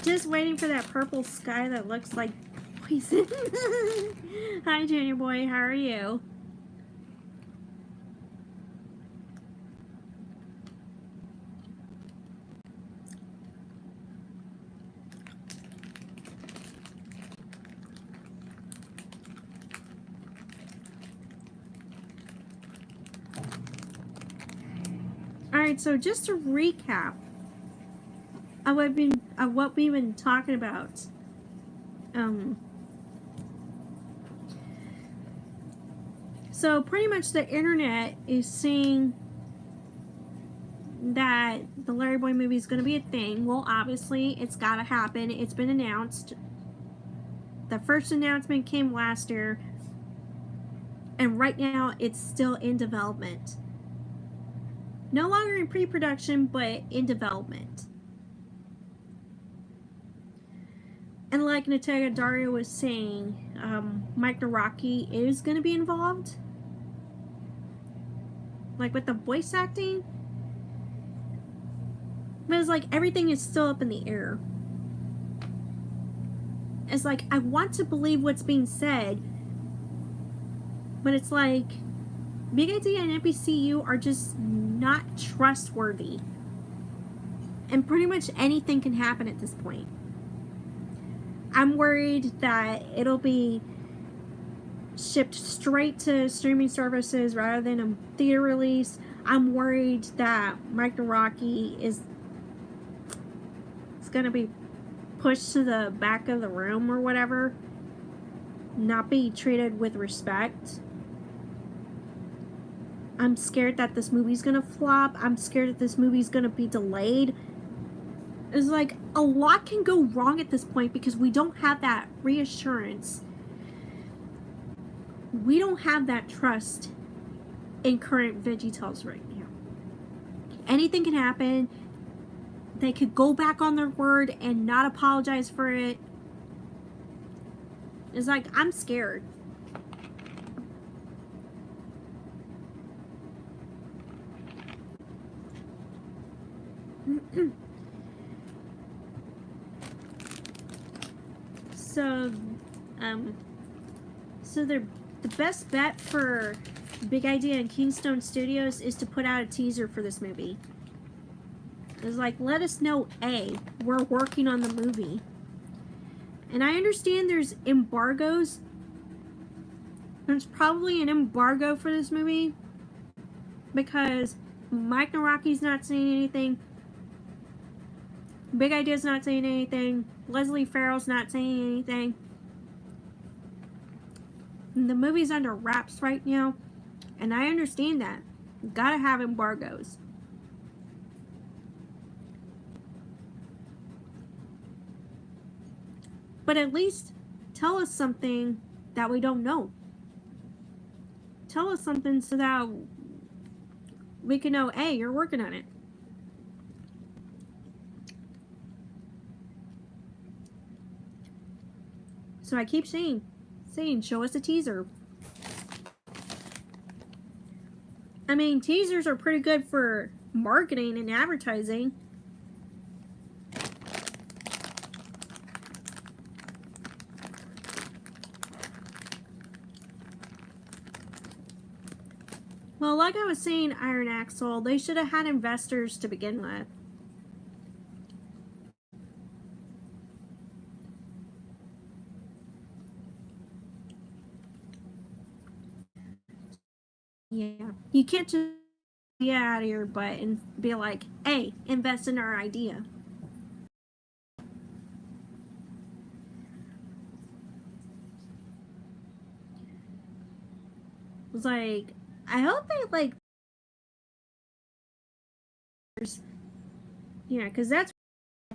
Just waiting for that purple sky that looks like poison. Hi, Junior Boy. How are you? Alright, so just to recap of what we've been talking about. So pretty much the internet is saying that the LarryBoy movie is going to be a thing. Well, obviously, it's got to happen. It's been announced. The first announcement came last year, and right now it's still in development. No longer in pre-production, but in development. And like Natalia Dario was saying, Mike Naraki is going to be involved. Like with the voice acting. But it's like everything is still up in the air. It's like I want to believe what's being said, but it's like Big Idea and NBCU are just not trustworthy. And pretty much anything can happen at this point. I'm worried that it'll be shipped straight to streaming services rather than a theater release. I'm worried that Mike Naraki is going to be pushed to the back of the room or whatever. Not be treated with respect. I'm scared that this movie's going to flop. I'm scared that this movie's going to be delayed. It's like a lot can go wrong at this point because we don't have that reassurance. We don't have that trust in current VeggieTales right now. Anything can happen. They could go back on their word and not apologize for it. It's like, I'm scared. So the best bet for Big Idea and Keystone Studios is to put out a teaser for this movie. It's like, let us know, A, we're working on the movie. And I understand there's embargoes. There's probably an embargo for this movie because Mike Naraki's not saying anything. Big Idea's not saying anything. Leslie Farrell's not saying anything. And the movie's under wraps right now. And I understand that. You gotta have embargoes. But at least tell us something that we don't know. Tell us something so that we can know, hey, you're working on it. So I keep saying, show us a teaser. I mean, teasers are pretty good for marketing and advertising. Well, like I was saying, Iron Axle, they should have had investors to begin with. Yeah. You can't just be out of your butt and be like, hey, invest in our idea. It's like, I hope they, like, yeah, because that's,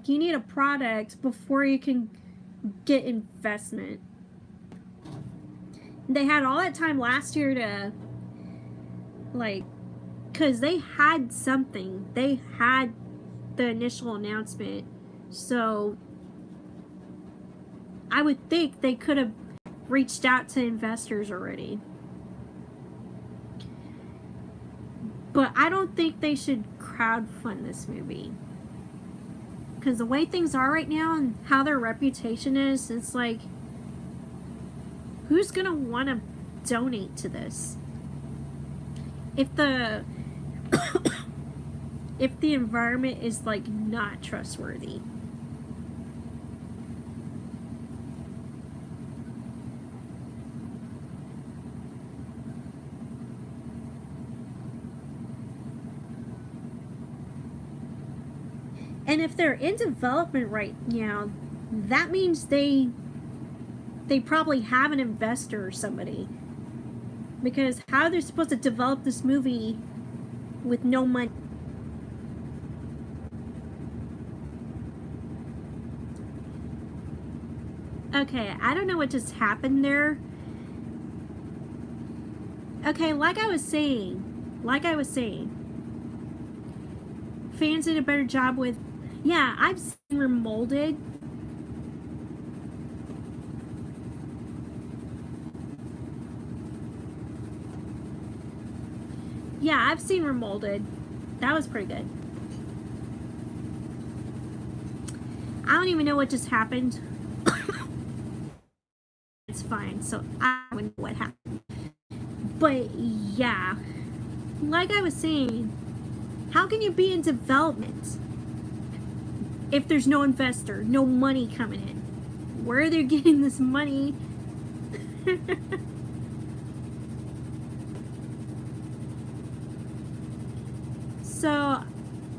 you need a product before you can get investment. They had all that time last year to, like, because they had something. They had the initial announcement. So I would think they could have reached out to investors already. But I don't think they should crowdfund this movie. Because the way things are right now and how their reputation is, it's like, who's going to want to donate to this? If the if the environment is like not trustworthy. And if they're in development right now, that means they probably have an investor or somebody. Because how are they supposed to develop this movie with no money? Okay, I don't know what just happened there. Okay, like I was saying, fans did a better job with, yeah, I've seen Remolded. Yeah, I've seen Remolded. That was pretty good. I don't even know what just happened. It's fine, so I don't know what happened. But yeah, like I was saying, how can you be in development if there's no investor, no money coming in? Where are they getting this money? So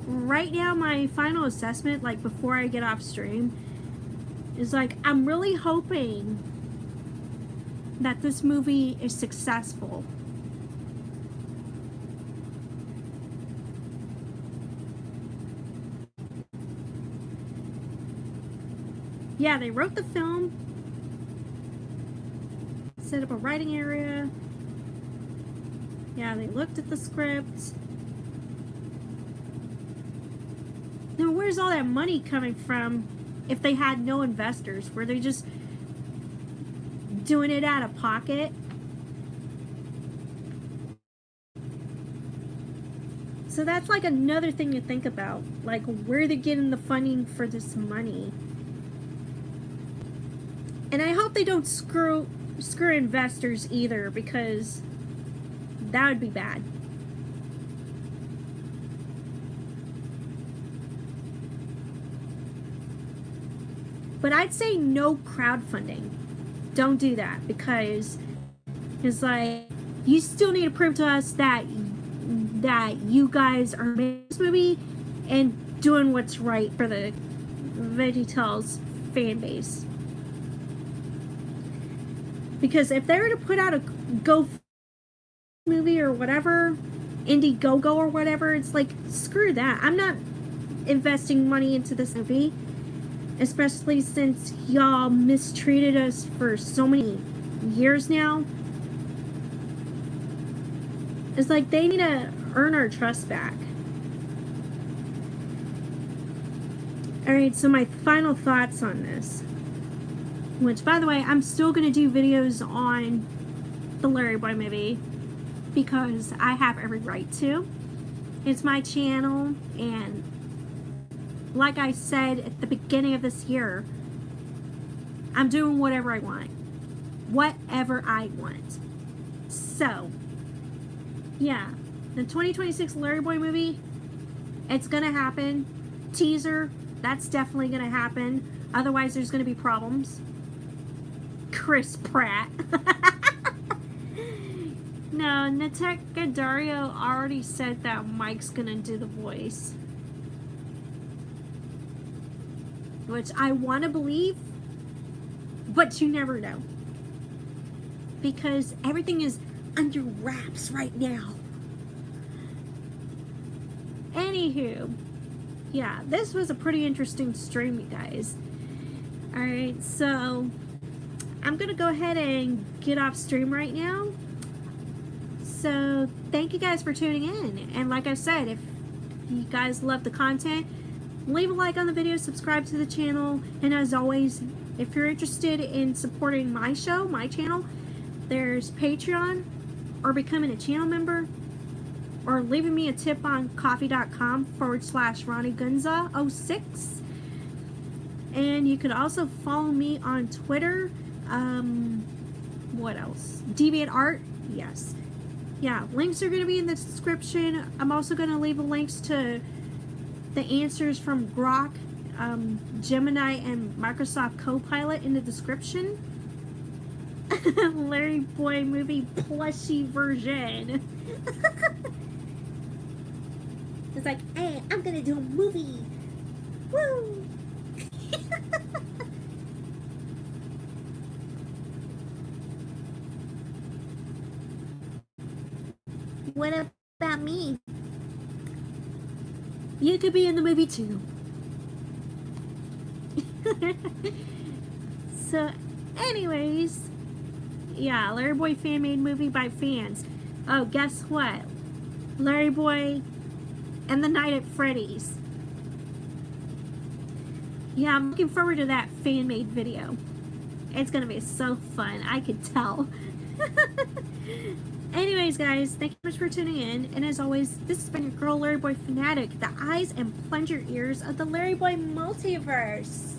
right now my final assessment, like before I get off stream, is like, I'm really hoping that this movie is successful. Yeah, they wrote the film, set up a writing area. Yeah, they looked at the script. Then where's all that money coming from if they had no investors? Were they just doing it out of pocket? So that's like another thing to think about. Like, where are they getting the funding for this money? And I hope they don't screw investors either, because that would be bad. But I'd say no crowdfunding. Don't do that, because it's like, you still need to prove to us that you guys are making this movie and doing what's right for the VeggieTales fan base. Because if they were to put out a Go movie or whatever, Indiegogo or whatever, it's like, screw that. I'm not investing money into this movie, especially since y'all mistreated us for so many years now. It's like, they need to earn our trust back. Alright, so my final thoughts on this. Which, by the way, I'm still going to do videos on the LarryBoy movie, because I have every right to. It's my channel, and like I said at the beginning of this year, I'm doing whatever I want. Whatever I want. So, Yeah, the 2026 LarryBoy movie, it's gonna happen. Teaser, that's definitely gonna happen. Otherwise, there's gonna be problems. Chris Pratt. No, Nateca Dario already said that Mike's gonna do the voice. Which I want to believe, but you never know. Because everything is under wraps right now. Anywho, yeah, this was a pretty interesting stream, you guys. Alright, so I'm gonna go ahead and get off stream right now. So thank you guys for tuning in. And like I said, if you guys love the content, leave a like on the video, subscribe to the channel, and as always, if you're interested in supporting my show, my channel, there's Patreon, or becoming a channel member, or leaving me a tip on coffee.com/RonnieGunza06. And you could also follow me on Twitter. What else? DeviantArt, yes. Yeah, links are going to be in the description. I'm also going to leave links to the answers from Grok, Gemini, and Microsoft Copilot in the description. LarryBoy movie plushie version. It's like, hey, I'm going to do a movie. Woo! What about me? You could be in the movie too. So, anyways, yeah, LarryBoy fan-made movie by fans. Oh, guess what? LarryBoy and the Night at Freddy's. Yeah, I'm looking forward to that fan-made video. It's gonna be so fun, I could tell. Anyways, guys, thank you so much for tuning in. And as always, this has been your girl, LarryBoy Fanatic, the eyes and plunger ears of the LarryBoy multiverse.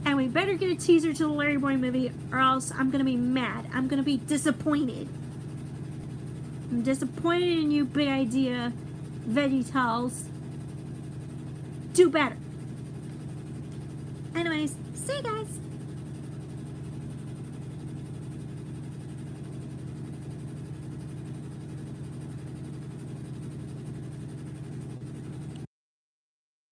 And we better get a teaser to the LarryBoy movie, or else I'm gonna be mad. I'm gonna be disappointed. I'm disappointed in you, Big Idea VeggieTales. Do better. Anyways, see you guys.